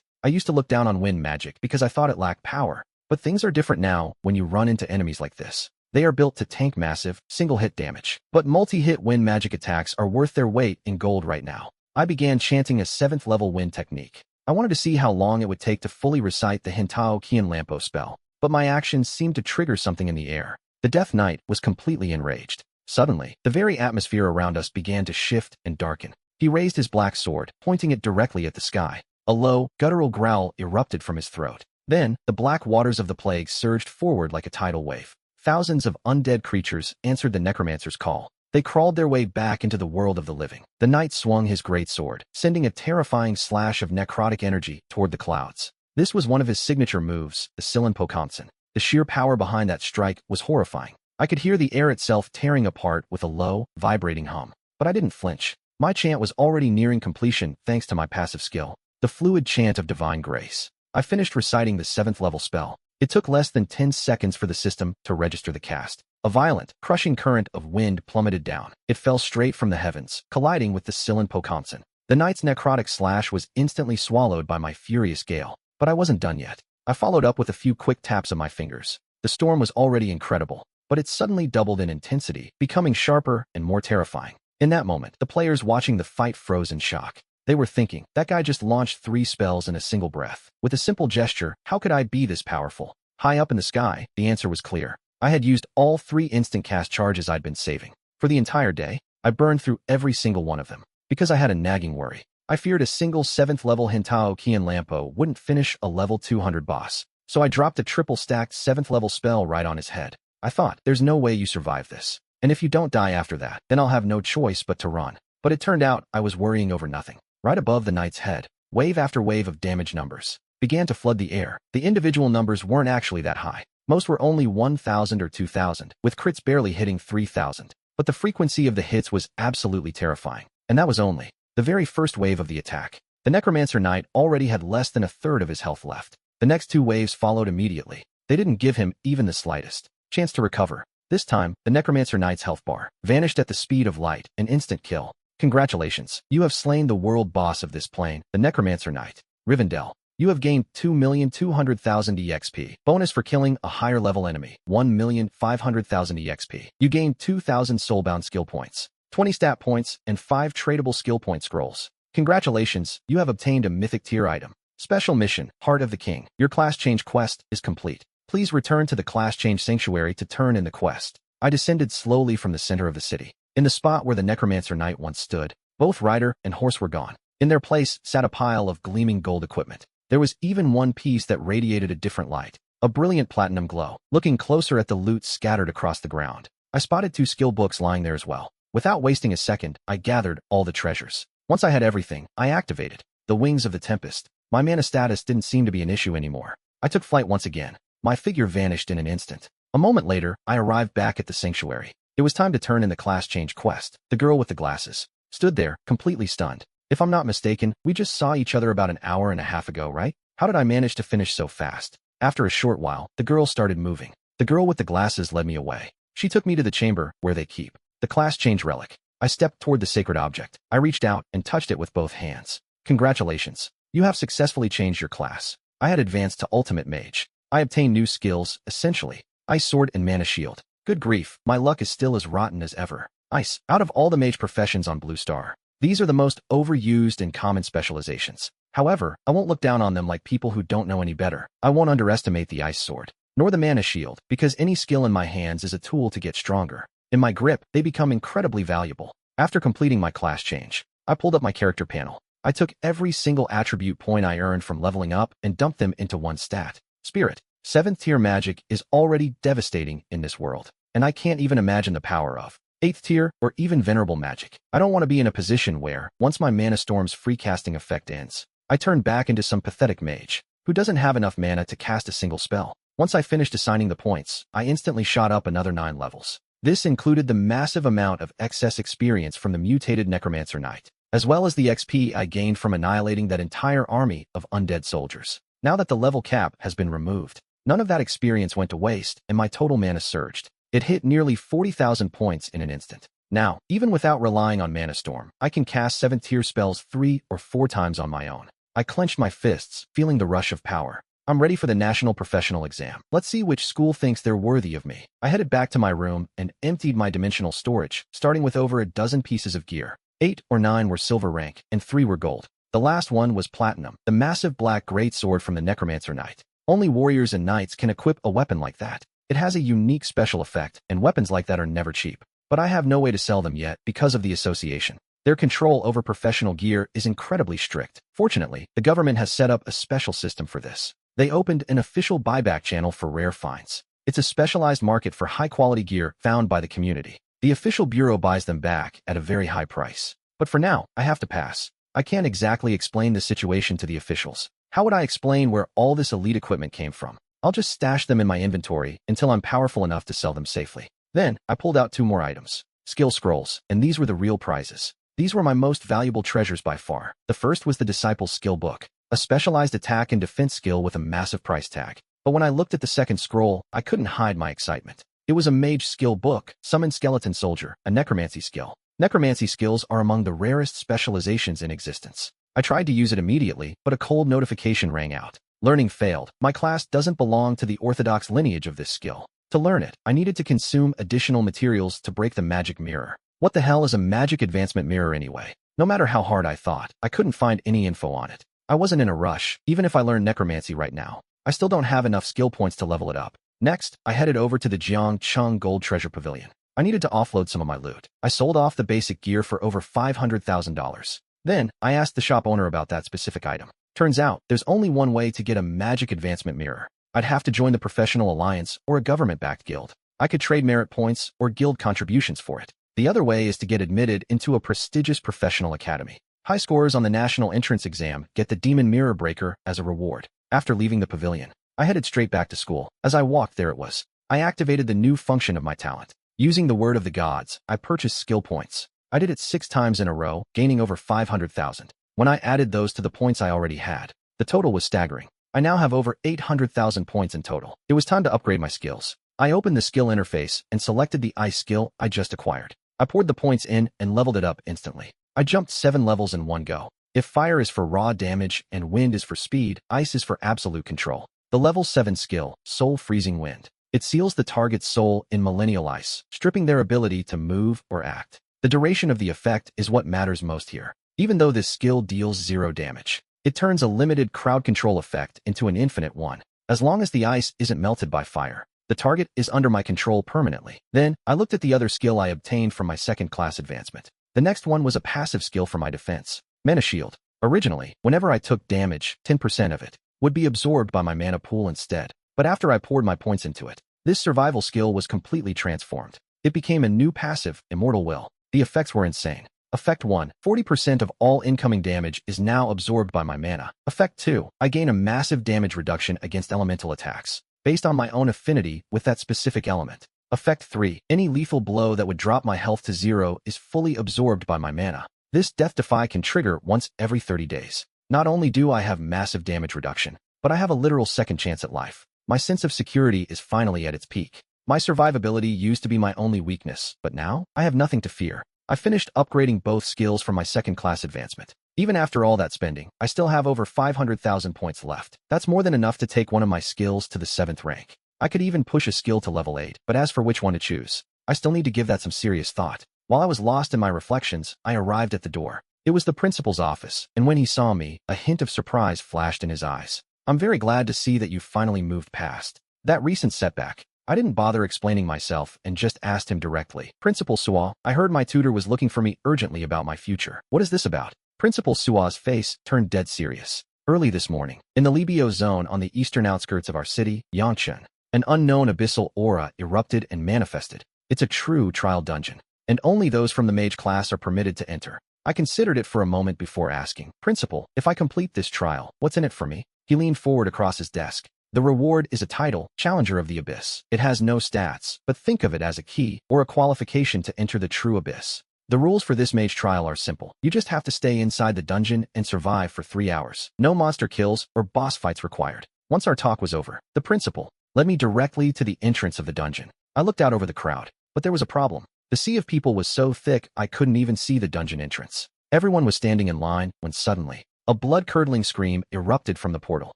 I used to look down on wind magic because I thought it lacked power. But things are different now when you run into enemies like this. They are built to tank massive, single-hit damage. But multi-hit wind magic attacks are worth their weight in gold right now. I began chanting a 7th level wind technique. I wanted to see how long it would take to fully recite the Hintao Kian Lampo spell. But my actions seemed to trigger something in the air. The Death Knight was completely enraged. Suddenly, the very atmosphere around us began to shift and darken. He raised his black sword, pointing it directly at the sky. A low, guttural growl erupted from his throat. Then, the black waters of the plague surged forward like a tidal wave. Thousands of undead creatures answered the necromancer's call. They crawled their way back into the world of the living. The knight swung his great sword, sending a terrifying slash of necrotic energy toward the clouds. This was one of his signature moves, the Silenpokansen. The sheer power behind that strike was horrifying. I could hear the air itself tearing apart with a low, vibrating hum. But I didn't flinch. My chant was already nearing completion thanks to my passive skill, the fluid chant of divine grace. I finished reciting the 7th level spell. It took less than 10 seconds for the system to register the cast. A violent, crushing current of wind plummeted down. It fell straight from the heavens, colliding with the Silenpokansen. The knight's necrotic slash was instantly swallowed by my furious gale. But I wasn't done yet. I followed up with a few quick taps of my fingers. The storm was already incredible, but it suddenly doubled in intensity, becoming sharper and more terrifying. In that moment, the players watching the fight froze in shock. They were thinking, that guy just launched 3 spells in a single breath. With a simple gesture, how could I be this powerful? High up in the sky, the answer was clear. I had used all 3 instant cast charges I'd been saving. For the entire day, I burned through every single one of them. Because I had a nagging worry. I feared a single 7th level Hintao Kian Lampo wouldn't finish a level 200 boss. So I dropped a triple-stacked 7th level spell right on his head. I thought, there's no way you survive this. And if you don't die after that, then I'll have no choice but to run. But it turned out I was worrying over nothing. Right above the knight's head, wave after wave of damage numbers began to flood the air. The individual numbers weren't actually that high. Most were only 1,000 or 2,000, with crits barely hitting 3,000. But the frequency of the hits was absolutely terrifying. And that was only the very first wave of the attack. The Necromancer Knight already had less than a third of his health left. The next 2 waves followed immediately. They didn't give him even the slightest chance to recover. This time, the Necromancer Knight's health bar vanished at the speed of light, an instant kill. Congratulations, you have slain the world boss of this plane, the Necromancer Knight. Rivendell, you have gained 2,200,000 EXP. Bonus for killing a higher level enemy, 1,500,000 EXP. You gained 2,000 soulbound skill points, 20 stat points, and 5 tradable skill point scrolls. Congratulations, you have obtained a mythic tier item. Special mission, Heart of the King. Your class change quest is complete. Please return to the class change sanctuary to turn in the quest. I descended slowly from the center of the city. In the spot where the Necromancer Knight once stood, both rider and horse were gone. In their place sat a pile of gleaming gold equipment. There was even one piece that radiated a different light, a brilliant platinum glow. Looking closer at the loot scattered across the ground, I spotted 2 skill books lying there as well. Without wasting a second, I gathered all the treasures. Once I had everything, I activated the Wings of the Tempest. My mana status didn't seem to be an issue anymore. I took flight once again. My figure vanished in an instant. A moment later, I arrived back at the sanctuary. It was time to turn in the class change quest. The girl with the glasses stood there, completely stunned. If I'm not mistaken, we just saw each other about an hour and a half ago, right? How did I manage to finish so fast? After a short while, the girl started moving. The girl with the glasses led me away. She took me to the chamber where they keep the class change relic. I stepped toward the sacred object. I reached out and touched it with both hands. Congratulations. You have successfully changed your class. I had advanced to Ultimate Mage. I obtained new skills, essentially, Ice Sword and Mana Shield. Good grief, my luck is still as rotten as ever. Ice. Out of all the mage professions on Blue Star, these are the most overused and common specializations. However, I won't look down on them like people who don't know any better. I won't underestimate the Ice Sword, nor the mana shield, because any skill in my hands is a tool to get stronger. In my grip, they become incredibly valuable. After completing my class change, I pulled up my character panel. I took every single attribute point I earned from leveling up and dumped them into one stat. Spirit. 7th tier magic is already devastating in this world, and I can't even imagine the power of 8th tier or even venerable magic. I don't want to be in a position where, once my Mana Storm's free casting effect ends, I turn back into some pathetic mage who doesn't have enough mana to cast a single spell. Once I finished assigning the points, I instantly shot up another 9 levels. This included the massive amount of excess experience from the mutated Necromancer Knight, as well as the XP I gained from annihilating that entire army of undead soldiers. Now that the level cap has been removed, none of that experience went to waste, and my total mana surged. It hit nearly 40,000 points in an instant. Now, even without relying on Mana Storm, I can cast 7th tier spells 3 or 4 times on my own. I clenched my fists, feeling the rush of power. I'm ready for the National Professional Exam. Let's see which school thinks they're worthy of me. I headed back to my room and emptied my dimensional storage, starting with over a dozen pieces of gear. 8 or 9 were silver rank, and 3 were gold. The last one was platinum, the massive black greatsword from the Necromancer Knight. Only warriors and knights can equip a weapon like that. It has a unique special effect, and weapons like that are never cheap. But I have no way to sell them yet because of the association. Their control over professional gear is incredibly strict. Fortunately, the government has set up a special system for this. They opened an official buyback channel for rare finds. It's a specialized market for high-quality gear found by the community. The official bureau buys them back at a very high price. But for now, I have to pass. I can't exactly explain the situation to the officials. How would I explain where all this elite equipment came from? I'll just stash them in my inventory until I'm powerful enough to sell them safely. Then, I pulled out 2 more items. Skill scrolls, and these were the real prizes. These were my most valuable treasures by far. The first was the Disciple's Skill Book, a specialized attack and defense skill with a massive price tag. But when I looked at the second scroll, I couldn't hide my excitement. It was a Mage skill book, Summon Skeleton Soldier, a necromancy skill. Necromancy skills are among the rarest specializations in existence. I tried to use it immediately, but a cold notification rang out. Learning failed. My class doesn't belong to the orthodox lineage of this skill. To learn it, I needed to consume additional materials to break the magic mirror. What the hell is a magic advancement mirror anyway? No matter how hard I thought, I couldn't find any info on it. I wasn't in a rush, even if I learned necromancy right now. I still don't have enough skill points to level it up. Next, I headed over to the Jiangcheng Gold Treasure Pavilion. I needed to offload some of my loot. I sold off the basic gear for over $500,000. Then, I asked the shop owner about that specific item. Turns out, there's only one way to get a magic advancement mirror. I'd have to join the Professional Alliance or a government-backed guild. I could trade merit points or guild contributions for it. The other way is to get admitted into a prestigious professional academy. High scores on the national entrance exam get the Demon Mirror Breaker as a reward. After leaving the pavilion, I headed straight back to school. As I walked, there it was. I activated the new function of my talent. Using the word of the gods, I purchased skill points. I did it 6 times in a row, gaining over 500,000. When I added those to the points I already had, the total was staggering. I now have over 800,000 points in total. It was time to upgrade my skills. I opened the skill interface and selected the ice skill I just acquired. I poured the points in and leveled it up instantly. I jumped 7 levels in one go. If fire is for raw damage and wind is for speed, ice is for absolute control. The level 7 skill, Soul Freezing Wind. It seals the target's soul in millennial ice, stripping their ability to move or act. The duration of the effect is what matters most here. Even though this skill deals 0 damage, it turns a limited crowd control effect into an infinite one. As long as the ice isn't melted by fire, the target is under my control permanently. Then, I looked at the other skill I obtained from my second class advancement. The next one was a passive skill for my defense, Mana Shield. Originally, whenever I took damage, 10% of it would be absorbed by my mana pool instead. But after I poured my points into it, this survival skill was completely transformed. It became a new passive, Immortal Will. The effects were insane. Effect 1, 40% of all incoming damage is now absorbed by my mana. Effect 2, I gain a massive damage reduction against elemental attacks, based on my own affinity with that specific element. Effect 3, any lethal blow that would drop my health to 0 is fully absorbed by my mana. This Death Defy can trigger once every 30 days. Not only do I have massive damage reduction, but I have a literal second chance at life. My sense of security is finally at its peak. My survivability used to be my only weakness, but now, I have nothing to fear. I finished upgrading both skills for my second class advancement. Even after all that spending, I still have over 500,000 points left. That's more than enough to take one of my skills to the 7th rank. I could even push a skill to level 8, but as for which one to choose, I still need to give that some serious thought. While I was lost in my reflections, I arrived at the door. It was the principal's office, and when he saw me, a hint of surprise flashed in his eyes. I'm very glad to see that you've finally moved past That recent setback. I didn't bother explaining myself and just asked him directly. Principal Suwa, I heard my tutor was looking for me urgently about my future. What is this about? Principal Suwa's face turned dead serious. Early this morning, in the Libyo zone on the eastern outskirts of our city, Yangcheng, an unknown abyssal aura erupted and manifested. It's a true trial dungeon, and only those from the mage class are permitted to enter. I considered it for a moment before asking, Principal, if I complete this trial, what's in it for me? He leaned forward across his desk. The reward is a title, Challenger of the Abyss. It has no stats, but think of it as a key or a qualification to enter the true abyss. The rules for this mage trial are simple. You just have to stay inside the dungeon and survive for 3 hours. No monster kills or boss fights required. Once our talk was over, the principal led me directly to the entrance of the dungeon. I looked out over the crowd, but there was a problem. The sea of people was so thick I couldn't even see the dungeon entrance. Everyone was standing in line when suddenly, a blood-curdling scream erupted from the portal.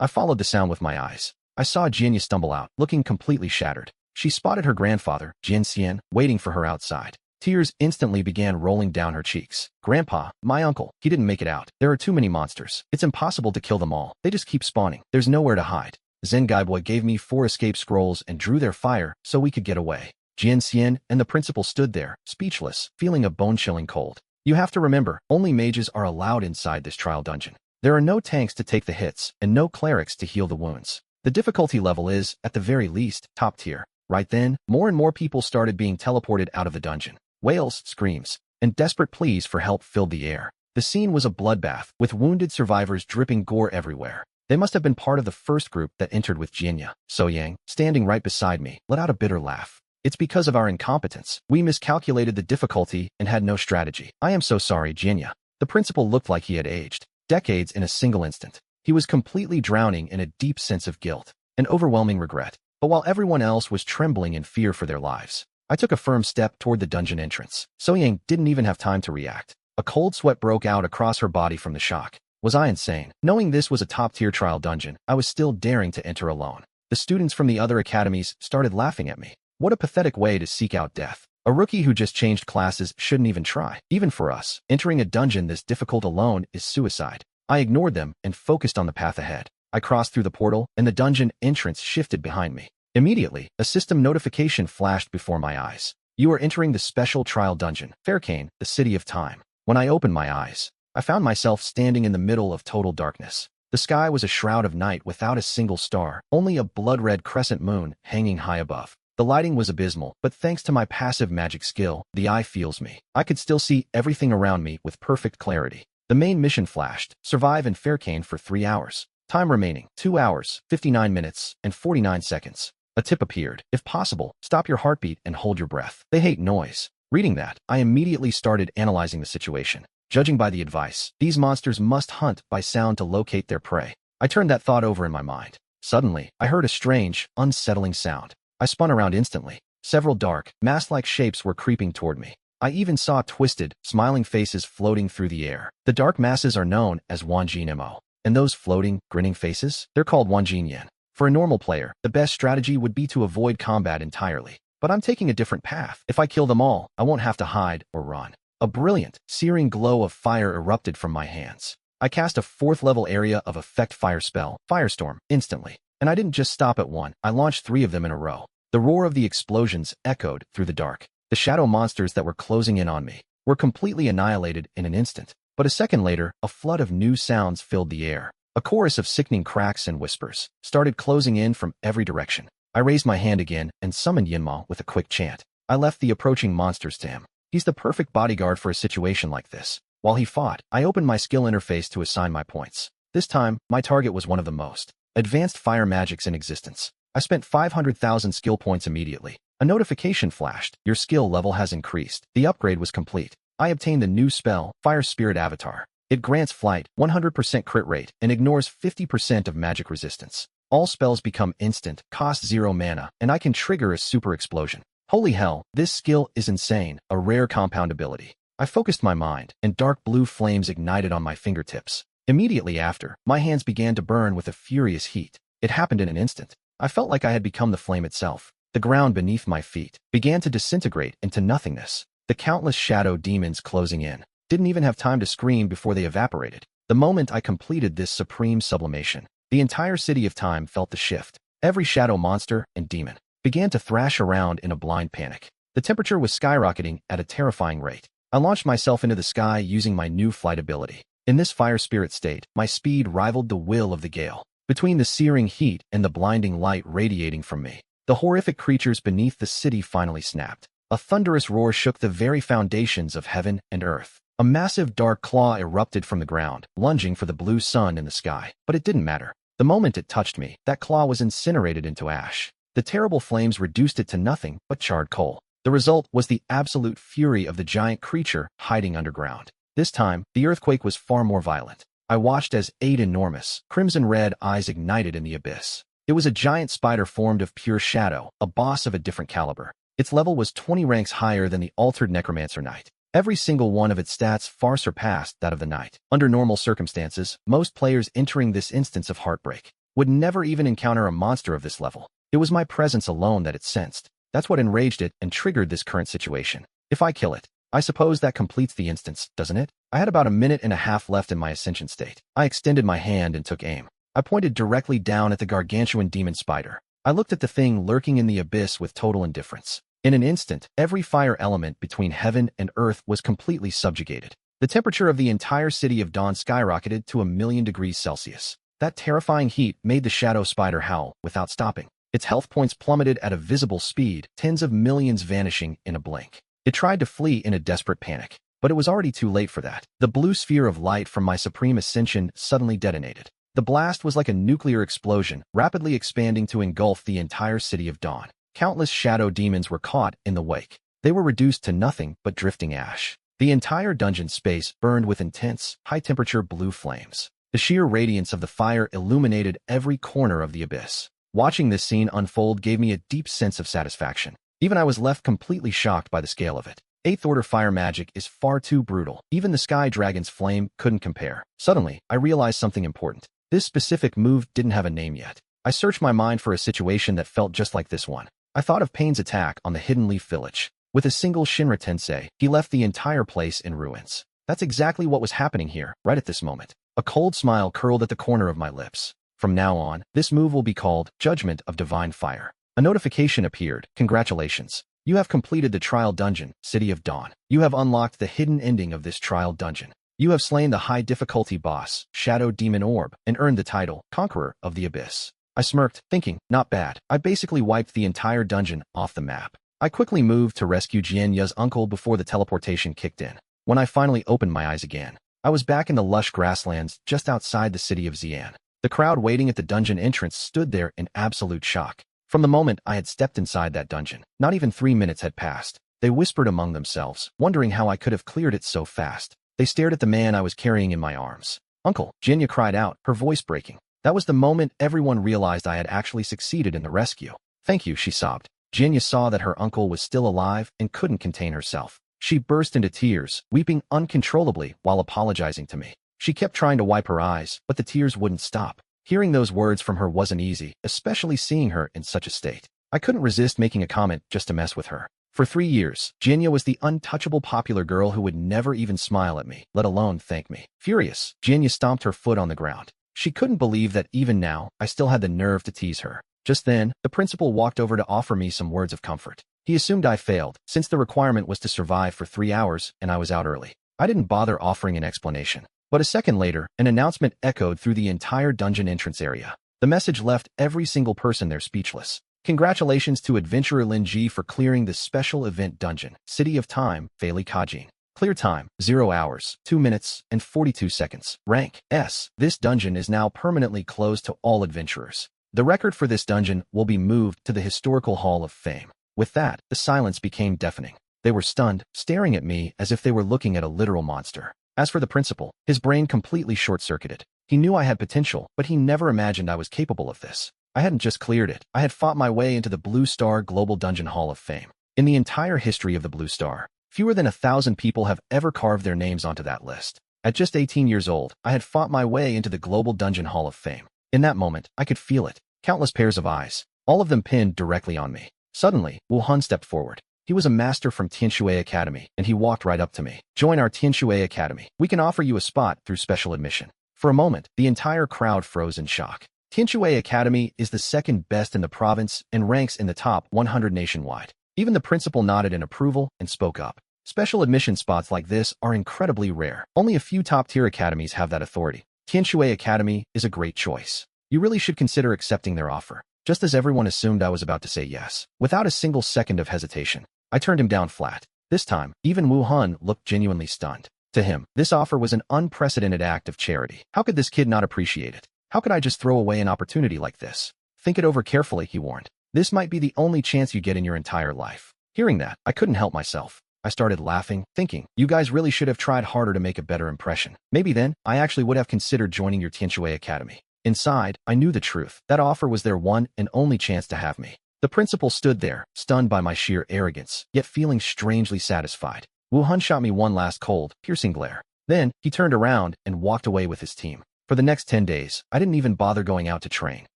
I followed the sound with my eyes. I saw Jianya stumble out, looking completely shattered. She spotted her grandfather, Jin Xian, waiting for her outside. Tears instantly began rolling down her cheeks. Grandpa, my uncle, he didn't make it out. There are too many monsters. It's impossible to kill them all. They just keep spawning. There's nowhere to hide. Zengai Boy gave me 4 escape scrolls and drew their fire so we could get away. Jin Xian and the principal stood there, speechless, feeling a bone-chilling cold. You have to remember, only mages are allowed inside this trial dungeon. There are no tanks to take the hits and no clerics to heal the wounds. The difficulty level is, at the very least, top tier. Right then, more and more people started being teleported out of the dungeon. Wails, screams, and desperate pleas for help filled the air. The scene was a bloodbath, with wounded survivors dripping gore everywhere. They must have been part of the first group that entered with Jinya. So Yang, standing right beside me, let out a bitter laugh. It's because of our incompetence. We miscalculated the difficulty and had no strategy. I am so sorry, Jinya. The principal looked like he had aged decades in a single instant. He was completely drowning in a deep sense of guilt, an overwhelming regret. But while everyone else was trembling in fear for their lives, I took a firm step toward the dungeon entrance. So Yang didn't even have time to react. A cold sweat broke out across her body from the shock. Was I insane? Knowing this was a top-tier trial dungeon, I was still daring to enter alone. The students from the other academies started laughing at me. What a pathetic way to seek out death. A rookie who just changed classes shouldn't even try. Even for us, entering a dungeon this difficult alone is suicide. I ignored them and focused on the path ahead. I crossed through the portal, and the dungeon entrance shifted behind me. Immediately, a system notification flashed before my eyes. You are entering the special trial dungeon, Faircane, the City of Time. When I opened my eyes, I found myself standing in the middle of total darkness. The sky was a shroud of night without a single star, only a blood-red crescent moon hanging high above. The lighting was abysmal, but thanks to my passive magic skill, the eye feels me. I could still see everything around me with perfect clarity. The main mission flashed, survive in Faircane for 3 hours. Time remaining, 2 hours, 59 minutes, and 49 seconds. A tip appeared. If possible, stop your heartbeat and hold your breath. They hate noise. Reading that, I immediately started analyzing the situation. Judging by the advice, these monsters must hunt by sound to locate their prey. I turned that thought over in my mind. Suddenly, I heard a strange, unsettling sound. I spun around instantly. Several dark, mask-like shapes were creeping toward me. I even saw twisted, smiling faces floating through the air. The dark masses are known as Wanjin Mo. And those floating, grinning faces? They're called Wanjin Yen. For a normal player, the best strategy would be to avoid combat entirely. But I'm taking a different path. If I kill them all, I won't have to hide or run. A brilliant, searing glow of fire erupted from my hands. I cast a 4th-level area of effect fire spell, Firestorm, instantly. And I didn't just stop at one. I launched 3 of them in a row. The roar of the explosions echoed through the dark. The shadow monsters that were closing in on me were completely annihilated in an instant. But a second later, a flood of new sounds filled the air. A chorus of sickening cracks and whispers started closing in from every direction. I raised my hand again and summoned Yinma with a quick chant. I left the approaching monsters to him. He's the perfect bodyguard for a situation like this. While he fought, I opened my skill interface to assign my points. This time, my target was one of the most advanced fire magics in existence. I spent 500,000 skill points immediately. A notification flashed. Your skill level has increased. The upgrade was complete. I obtained the new spell, Fire Spirit Avatar. It grants flight, 100% crit rate, and ignores 50% of magic resistance. All spells become instant, cost 0 mana, and I can trigger a super explosion. Holy hell, this skill is insane, a rare compound ability. I focused my mind, and dark blue flames ignited on my fingertips. Immediately after, my hands began to burn with a furious heat. It happened in an instant. I felt like I had become the flame itself. The ground beneath my feet began to disintegrate into nothingness. The countless shadow demons closing in didn't even have time to scream before they evaporated. The moment I completed this supreme sublimation, the entire City of Time felt the shift. Every shadow monster and demon began to thrash around in a blind panic. The temperature was skyrocketing at a terrifying rate. I launched myself into the sky using my new flight ability. In this fire spirit state, my speed rivaled the will of the gale. Between the searing heat and the blinding light radiating from me, the horrific creatures beneath the city finally snapped. A thunderous roar shook the very foundations of heaven and earth. A massive dark claw erupted from the ground, lunging for the blue sun in the sky. But it didn't matter. The moment it touched me, that claw was incinerated into ash. The terrible flames reduced it to nothing but charred coal. The result was the absolute fury of the giant creature hiding underground. This time, the earthquake was far more violent. I watched as 8 enormous, crimson-red eyes ignited in the abyss. It was a giant spider formed of pure shadow, a boss of a different caliber. Its level was 20 ranks higher than the altered Necromancer Knight. Every single one of its stats far surpassed that of the Knight. Under normal circumstances, most players entering this instance of heartbreak would never even encounter a monster of this level. It was my presence alone that it sensed. That's what enraged it and triggered this current situation. If I kill it, I suppose that completes the instance, doesn't it? I had about a minute and a half left in my ascension state. I extended my hand and took aim. I pointed directly down at the gargantuan demon spider. I looked at the thing lurking in the abyss with total indifference. In an instant, every fire element between heaven and earth was completely subjugated. The temperature of the entire city of Dawn skyrocketed to 1,000,000 degrees Celsius. That terrifying heat made the shadow spider howl without stopping. Its health points plummeted at a visible speed, tens of millions vanishing in a blink. It tried to flee in a desperate panic, but it was already too late for that. The blue sphere of light from my supreme ascension suddenly detonated. The blast was like a nuclear explosion, rapidly expanding to engulf the entire city of Dawn. Countless shadow demons were caught in the wake. They were reduced to nothing but drifting ash. The entire dungeon space burned with intense, high-temperature blue flames. The sheer radiance of the fire illuminated every corner of the abyss. Watching this scene unfold gave me a deep sense of satisfaction. Even I was left completely shocked by the scale of it. 8th order fire magic is far too brutal. Even the Sky Dragon's flame couldn't compare. Suddenly, I realized something important. This specific move didn't have a name yet. I searched my mind for a situation that felt just like this one. I thought of Pain's attack on the Hidden Leaf Village. With a single Shinra Tensei, he left the entire place in ruins. That's exactly what was happening here, right at this moment. A cold smile curled at the corner of my lips. From now on, this move will be called Judgment of Divine Fire. A notification appeared. Congratulations. You have completed the trial dungeon, City of Dawn. You have unlocked the hidden ending of this trial dungeon. You have slain the high difficulty boss, Shadow Demon Orb, and earned the title, Conqueror of the Abyss. I smirked, thinking, not bad. I basically wiped the entire dungeon off the map. I quickly moved to rescue Jianya's uncle before the teleportation kicked in. When I finally opened my eyes again, I was back in the lush grasslands just outside the city of Xi'an. The crowd waiting at the dungeon entrance stood there in absolute shock. From the moment I had stepped inside that dungeon, not even 3 minutes had passed. They whispered among themselves, wondering how I could have cleared it so fast. They stared at the man I was carrying in my arms. Uncle, Jinya cried out, her voice breaking. That was the moment everyone realized I had actually succeeded in the rescue. Thank you, she sobbed. Jinya saw that her uncle was still alive and couldn't contain herself. She burst into tears, weeping uncontrollably while apologizing to me. She kept trying to wipe her eyes, but the tears wouldn't stop. Hearing those words from her wasn't easy, especially seeing her in such a state. I couldn't resist making a comment just to mess with her. For 3 years, Jinya was the untouchable popular girl who would never even smile at me, let alone thank me. Furious, Jinya stomped her foot on the ground. She couldn't believe that even now, I still had the nerve to tease her. Just then, the principal walked over to offer me some words of comfort. He assumed I failed, since the requirement was to survive for 3 hours and I was out early. I didn't bother offering an explanation. But a second later, an announcement echoed through the entire dungeon entrance area. The message left every single person there speechless. Congratulations to adventurer Lin Ji for clearing the special event dungeon, City of Time, Fei Kajin. Clear time, 0 hours, 2 minutes, and 42 seconds. Rank, S. This dungeon is now permanently closed to all adventurers. The record for this dungeon will be moved to the Historical Hall of Fame. With that, the silence became deafening. They were stunned, staring at me as if they were looking at a literal monster. As for the principal, his brain completely short-circuited. He knew I had potential, but he never imagined I was capable of this. I hadn't just cleared it. I had fought my way into the Blue Star Global Dungeon Hall of Fame. In the entire history of the Blue Star, fewer than 1,000 people have ever carved their names onto that list. At just 18 years old, I had fought my way into the Global Dungeon Hall of Fame. In that moment, I could feel it. Countless pairs of eyes, all of them pinned directly on me. Suddenly, Wu Hun stepped forward. He was a master from Tianshui Academy, and he walked right up to me. Join our Tianshui Academy. We can offer you a spot through special admission. For a moment, the entire crowd froze in shock. Tianshui Academy is the second best in the province and ranks in the top 100 nationwide. Even the principal nodded in approval and spoke up. Special admission spots like this are incredibly rare. Only a few top-tier academies have that authority. Tianshui Academy is a great choice. You really should consider accepting their offer. Just as everyone assumed I was about to say yes. Without a single second of hesitation, I turned him down flat. This time, even Wu Hun looked genuinely stunned. To him, this offer was an unprecedented act of charity. How could this kid not appreciate it? How could I just throw away an opportunity like this? Think it over carefully, he warned. This might be the only chance you get in your entire life. Hearing that, I couldn't help myself. I started laughing, thinking, you guys really should have tried harder to make a better impression. Maybe then, I actually would have considered joining your Tianshui Academy. Inside, I knew the truth. That offer was their one and only chance to have me. The principal stood there, stunned by my sheer arrogance, yet feeling strangely satisfied. Wu Hun shot me one last cold, piercing glare. Then, he turned around and walked away with his team. For the next 10 days, I didn't even bother going out to train.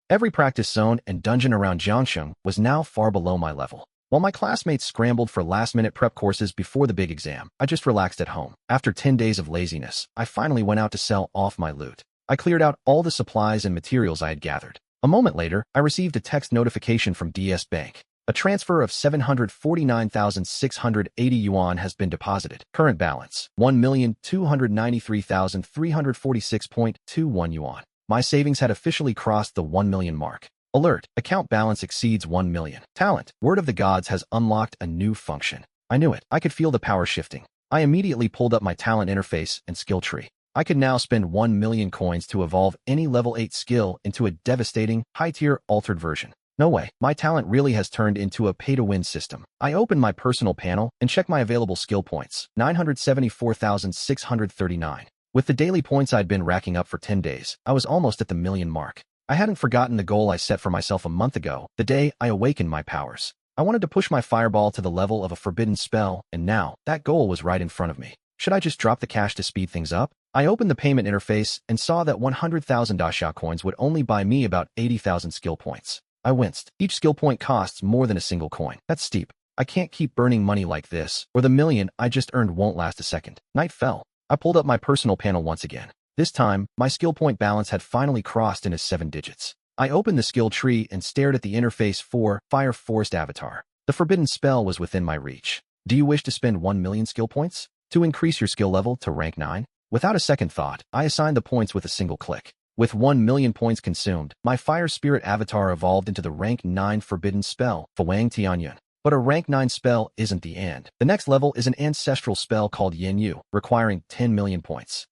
Every practice zone and dungeon around Jiangsheng was now far below my level. While my classmates scrambled for last-minute prep courses before the big exam, I just relaxed at home. After 10 days of laziness, I finally went out to sell off my loot. I cleared out all the supplies and materials I had gathered. A moment later, I received a text notification from DS Bank. A transfer of 749,680 yuan has been deposited. Current balance, 1,293,346.21 yuan. My savings had officially crossed the 1 million mark. Alert, account balance exceeds 1 million. Talent, Word of the Gods has unlocked a new function. I knew it. I could feel the power shifting. I immediately pulled up my talent interface and skill tree. I could now spend 1 million coins to evolve any level 8 skill into a devastating, high-tier, altered version. No way, my talent really has turned into a pay-to-win system. I opened my personal panel and checked my available skill points, 974,639. With the daily points I'd been racking up for 10 days, I was almost at the million mark. I hadn't forgotten the goal I set for myself a month ago, the day I awakened my powers. I wanted to push my fireball to the level of a forbidden spell, and now, that goal was right in front of me. Should I just drop the cash to speed things up? I opened the payment interface and saw that 100,000 Daxia coins would only buy me about 80,000 skill points. I winced. Each skill point costs more than a single coin. That's steep. I can't keep burning money like this, or the million I just earned won't last a second. Night fell. I pulled up my personal panel once again. This time, my skill point balance had finally crossed into 7 digits. I opened the skill tree and stared at the interface for Fire Forest Avatar. The forbidden spell was within my reach. Do you wish to spend 1 million skill points to increase your skill level to rank 9? Without a second thought, I assigned the points with a single click. With 1 million points consumed, my Fire Spirit Avatar evolved into the rank 9 forbidden spell, Fuang Tianyun. But a rank 9 spell isn't the end. The next level is an ancestral spell called Yin Yu, requiring 10 million points.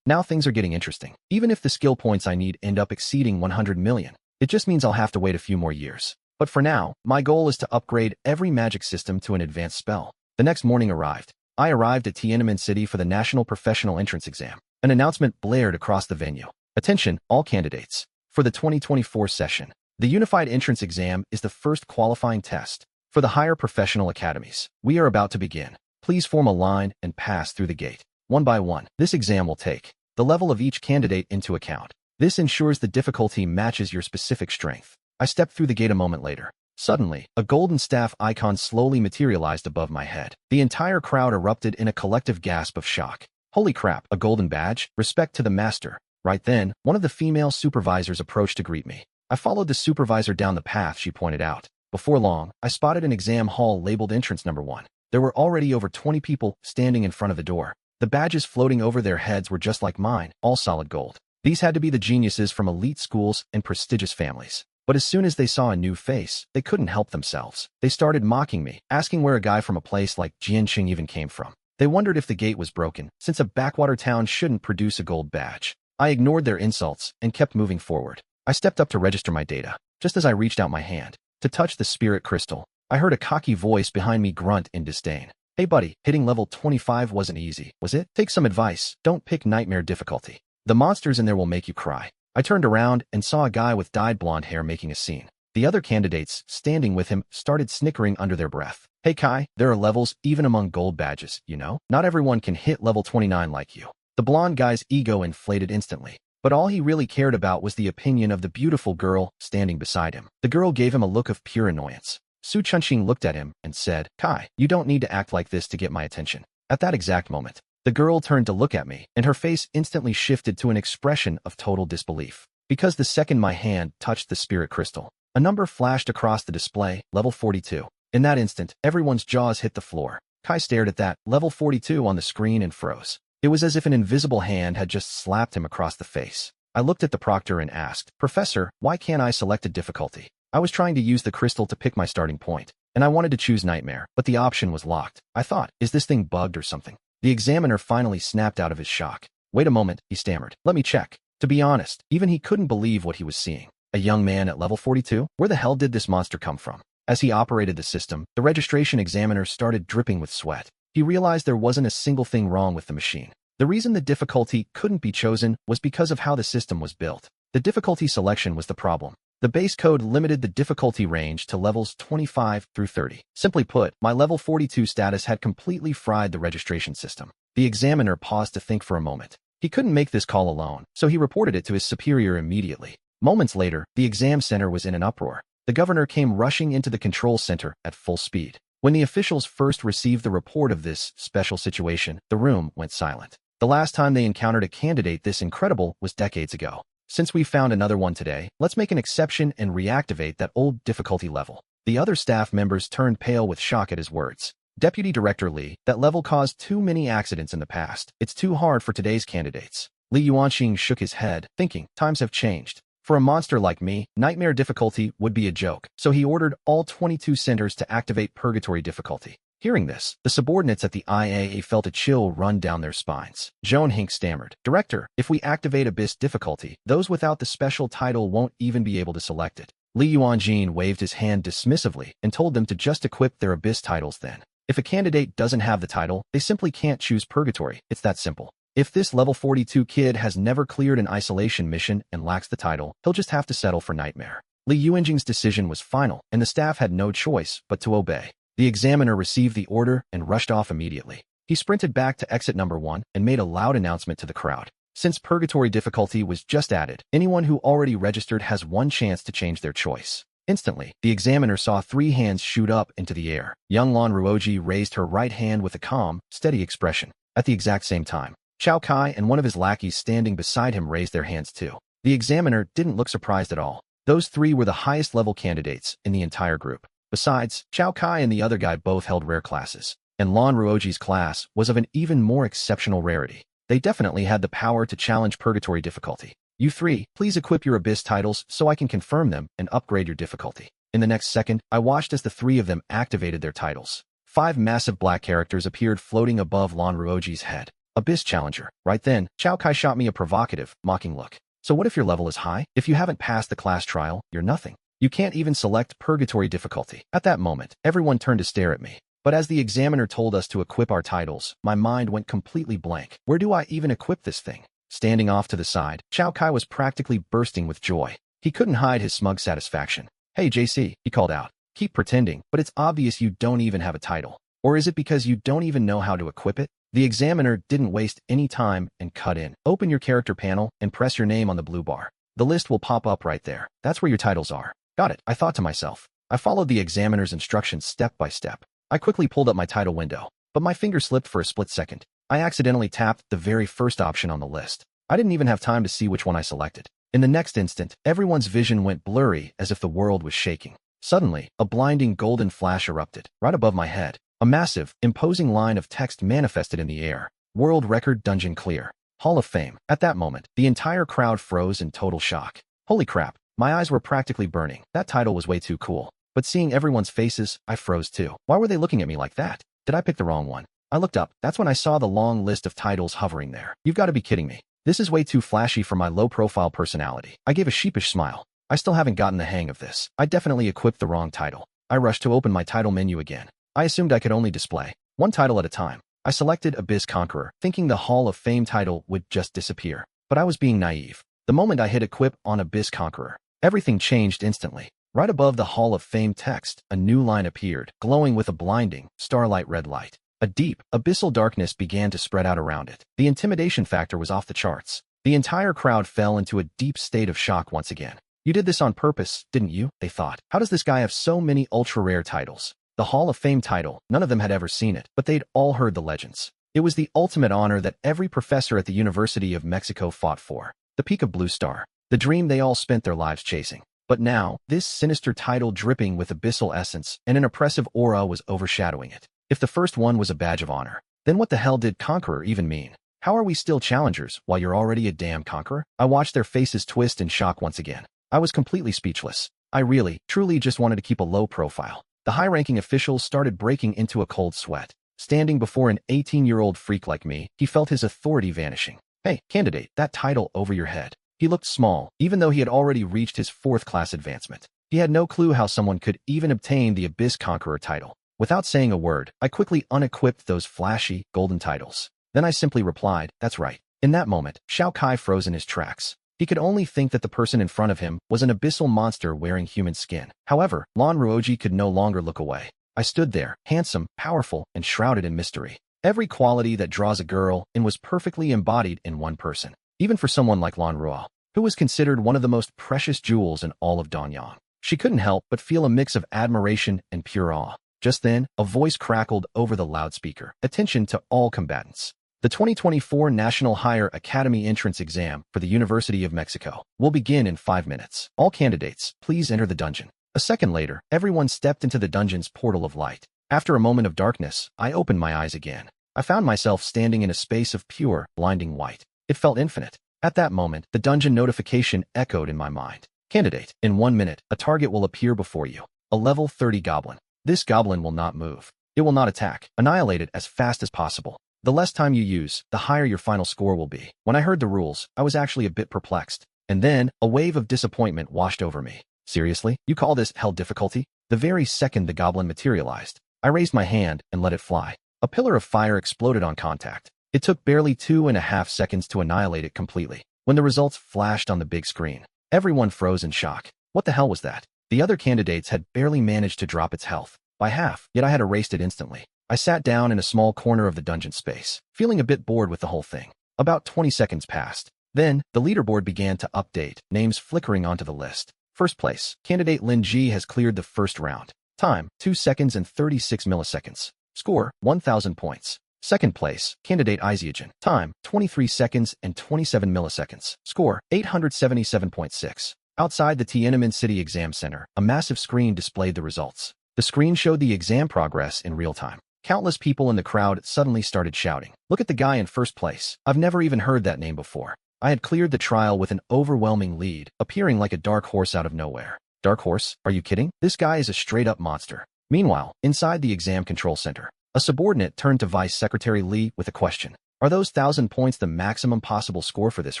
Now things are getting interesting. Even if the skill points I need end up exceeding 100 million, it just means I'll have to wait a few more years. But for now, my goal is to upgrade every magic system to an advanced spell. The next morning arrived. I arrived at Tiananmen City for the National Professional Entrance Exam. An announcement blared across the venue. Attention, all candidates. For the 2024 session, the Unified Entrance Exam is the first qualifying test for the higher professional academies. We are about to begin. Please form a line and pass through the gate. One by one, this exam will take the level of each candidate into account. This ensures the difficulty matches your specific strength. I stepped through the gate a moment later. Suddenly, a golden staff icon slowly materialized above my head. The entire crowd erupted in a collective gasp of shock. Holy crap, a golden badge? Respect to the master. Right then, one of the female supervisors approached to greet me. I followed the supervisor down the path she pointed out. Before long, I spotted an exam hall labeled entrance number 1. There were already over 20 people standing in front of the door. The badges floating over their heads were just like mine, all solid gold. These had to be the geniuses from elite schools and prestigious families. But as soon as they saw a new face, they couldn't help themselves. They started mocking me, asking where a guy from a place like Jianqing even came from. They wondered if the gate was broken, since a backwater town shouldn't produce a gold badge. I ignored their insults and kept moving forward. I stepped up to register my data. Just as I reached out my hand to touch the spirit crystal, I heard a cocky voice behind me grunt in disdain. Hey buddy, hitting level 25 wasn't easy, was it? Take some advice. Don't pick nightmare difficulty. The monsters in there will make you cry. I turned around and saw a guy with dyed blonde hair making a scene. The other candidates, standing with him, started snickering under their breath. Hey Kai, there are levels even among gold badges, you know? Not everyone can hit level 29 like you. The blonde guy's ego inflated instantly, but all he really cared about was the opinion of the beautiful girl standing beside him. The girl gave him a look of pure annoyance. Su Chunqing looked at him and said, Kai, you don't need to act like this to get my attention. At that exact moment, the girl turned to look at me, and her face instantly shifted to an expression of total disbelief. because the second my hand touched the spirit crystal, a number flashed across the display, level 42. In that instant, everyone's jaws hit the floor. Kai stared at that, level 42 on the screen and froze. It was as if an invisible hand had just slapped him across the face. I looked at the proctor and asked, "Professor, why can't I select a difficulty? I was trying to use the crystal to pick my starting point, and I wanted to choose Nightmare, but the option was locked. I thought, is this thing bugged or something?" The examiner finally snapped out of his shock. "Wait a moment," he stammered. "Let me check." To be honest, even he couldn't believe what he was seeing. A young man at level 42? Where the hell did this monster come from? As he operated the system, the registration examiner started dripping with sweat. He realized there wasn't a single thing wrong with the machine. The reason the difficulty couldn't be chosen was because of how the system was built. The difficulty selection was the problem. The base code limited the difficulty range to levels 25 through 30. Simply put, my level 42 status had completely fried the registration system. The examiner paused to think for a moment. He couldn't make this call alone, so he reported it to his superior immediately. Moments later, the exam center was in an uproar. The governor came rushing into the control center at full speed. When the officials first received the report of this special situation, the room went silent. The last time they encountered a candidate this incredible was decades ago. Since we found another one today, let's make an exception and reactivate that old difficulty level. The other staff members turned pale with shock at his words. Deputy Director Li, that level caused too many accidents in the past. It's too hard for today's candidates. Li Yuanqing shook his head, thinking, times have changed. For a monster like me, Nightmare difficulty would be a joke, so he ordered all 22 centers to activate Purgatory difficulty. Hearing this, the subordinates at the IAA felt a chill run down their spines. Joan Hink stammered, "Director, if we activate Abyss difficulty, those without the special title won't even be able to select it." Li Yuanjin waved his hand dismissively and told them to just equip their Abyss titles then. If a candidate doesn't have the title, they simply can't choose Purgatory. It's that simple. If this level 42 kid has never cleared an isolation mission and lacks the title, he'll just have to settle for Nightmare. Li Yuanjing's decision was final, and the staff had no choice but to obey. The examiner received the order and rushed off immediately. He sprinted back to exit number 1 and made a loud announcement to the crowd. Since Purgatory difficulty was just added, anyone who already registered has one chance to change their choice. Instantly, the examiner saw 3 hands shoot up into the air. Young Lan Ruoji raised her right hand with a calm, steady expression. At the exact same time, Chao Kai and one of his lackeys standing beside him raised their hands too. The examiner didn't look surprised at all. Those 3 were the highest level candidates in the entire group. Besides, Chao Kai and the other guy both held rare classes, and Lan Ruoji's class was of an even more exceptional rarity. They definitely had the power to challenge Purgatory difficulty. You 3, please equip your Abyss titles so I can confirm them and upgrade your difficulty. In the next second, I watched as the 3 of them activated their titles. 5 massive black characters appeared floating above Lan Ruoji's head. Abyss Challenger. Right then, Chao Kai shot me a provocative, mocking look. So what if your level is high? If you haven't passed the class trial, you're nothing. You can't even select Purgatory difficulty. At that moment, everyone turned to stare at me. But as the examiner told us to equip our titles, my mind went completely blank. Where do I even equip this thing? Standing off to the side, Chao Kai was practically bursting with joy. He couldn't hide his smug satisfaction. "Hey JC, he called out. "Keep pretending, but it's obvious you don't even have a title. Or is it because you don't even know how to equip it?" The examiner didn't waste any time and cut in. "Open your character panel and press your name on the blue bar. The list will pop up right there. That's where your titles are." Got it, I thought to myself. I followed the examiner's instructions step by step. I quickly pulled up my title window, but my finger slipped for a split second. I accidentally tapped the very first option on the list. I didn't even have time to see which one I selected. In the next instant, everyone's vision went blurry as if the world was shaking. Suddenly, a blinding golden flash erupted, right above my head. A massive, imposing line of text manifested in the air. World Record Dungeon Clear. Hall of Fame. At that moment, the entire crowd froze in total shock. Holy crap. My eyes were practically burning. That title was way too cool. But seeing everyone's faces, I froze too. Why were they looking at me like that? Did I pick the wrong one? I looked up. That's when I saw the long list of titles hovering there. You've got to be kidding me. This is way too flashy for my low-profile personality. I gave a sheepish smile. I still haven't gotten the hang of this. I definitely equipped the wrong title. I rushed to open my title menu again. I assumed I could only display one title at a time. I selected Abyss Conqueror, thinking the Hall of Fame title would just disappear. But I was being naive. The moment I hit equip on Abyss Conqueror, everything changed instantly. Right above the Hall of Fame text, a new line appeared, glowing with a blinding, starlight red light. A deep, abyssal darkness began to spread out around it. The intimidation factor was off the charts. The entire crowd fell into a deep state of shock once again. "You did this on purpose, didn't you?" they thought. "How does this guy have so many ultra-rare titles?" The Hall of Fame title, none of them had ever seen it, but they'd all heard the legends. It was the ultimate honor that every professor at the University of Mexico fought for. The peak of Blue Star. the dream they all spent their lives chasing. But now, this sinister title dripping with abyssal essence and an oppressive aura was overshadowing it. If the first one was a badge of honor, then what the hell did Conqueror even mean? How are we still challengers while you're already a damn conqueror? I watched their faces twist in shock once again. I was completely speechless. I really, truly just wanted to keep a low profile. The high-ranking officials started breaking into a cold sweat. Standing before an 18-year-old freak like me, he felt his authority vanishing. Hey, candidate, that title over your head. He looked small, even though he had already reached his 4th class advancement. He had no clue how someone could even obtain the Abyss Conqueror title. Without saying a word, I quickly unequipped those flashy, golden titles. Then I simply replied, that's right. In that moment, Shao Kai froze in his tracks. He could only think that the person in front of him was an abyssal monster wearing human skin. However, Lan Ruoji could no longer look away. I stood there, handsome, powerful, and shrouded in mystery. Every quality that draws a girl in was perfectly embodied in one person. Even for someone like Lan Ruo, who was considered one of the most precious jewels in all of Danyang. She couldn't help but feel a mix of admiration and pure awe. Just then, a voice crackled over the loudspeaker. Attention to all combatants. The 2024 National Higher Academy Entrance Exam for the University of Mexico will begin in 5 minutes. All candidates, please enter the dungeon. A second later, everyone stepped into the dungeon's portal of light. After a moment of darkness, I opened my eyes again. I found myself standing in a space of pure, blinding white. It felt infinite. At that moment, the dungeon notification echoed in my mind. Candidate, in 1 minute, a target will appear before you. A level 30 goblin. This goblin will not move. It will not attack. Annihilate it as fast as possible. The less time you use, the higher your final score will be. When I heard the rules, I was actually a bit perplexed. And then, a wave of disappointment washed over me. Seriously? You call this hell difficulty? The very second the goblin materialized, I raised my hand and let it fly. A pillar of fire exploded on contact. It took barely 2.5 seconds to annihilate it completely. When the results flashed on the big screen, everyone froze in shock. What the hell was that? The other candidates had barely managed to drop its health by half, yet I had erased it instantly. I sat down in a small corner of the dungeon space, feeling a bit bored with the whole thing. About 20 seconds passed. Then, the leaderboard began to update, names flickering onto the list. First place, candidate Lin Ji has cleared the first round. Time, 2 seconds and 36 milliseconds. Score, 1,000 points. Second place, candidate Iziagen. Time, 23 seconds and 27 milliseconds. Score, 877.6. Outside the Tiananmen City Exam Center, a massive screen displayed the results. The screen showed the exam progress in real time. Countless people in the crowd suddenly started shouting, "Look at the guy in first place. I've never even heard that name before." I had cleared the trial with an overwhelming lead, appearing like a dark horse out of nowhere. Dark horse? Are you kidding? This guy is a straight-up monster. Meanwhile, inside the exam control center, a subordinate turned to Vice Secretary Li with a question. Are those 1,000 points the maximum possible score for this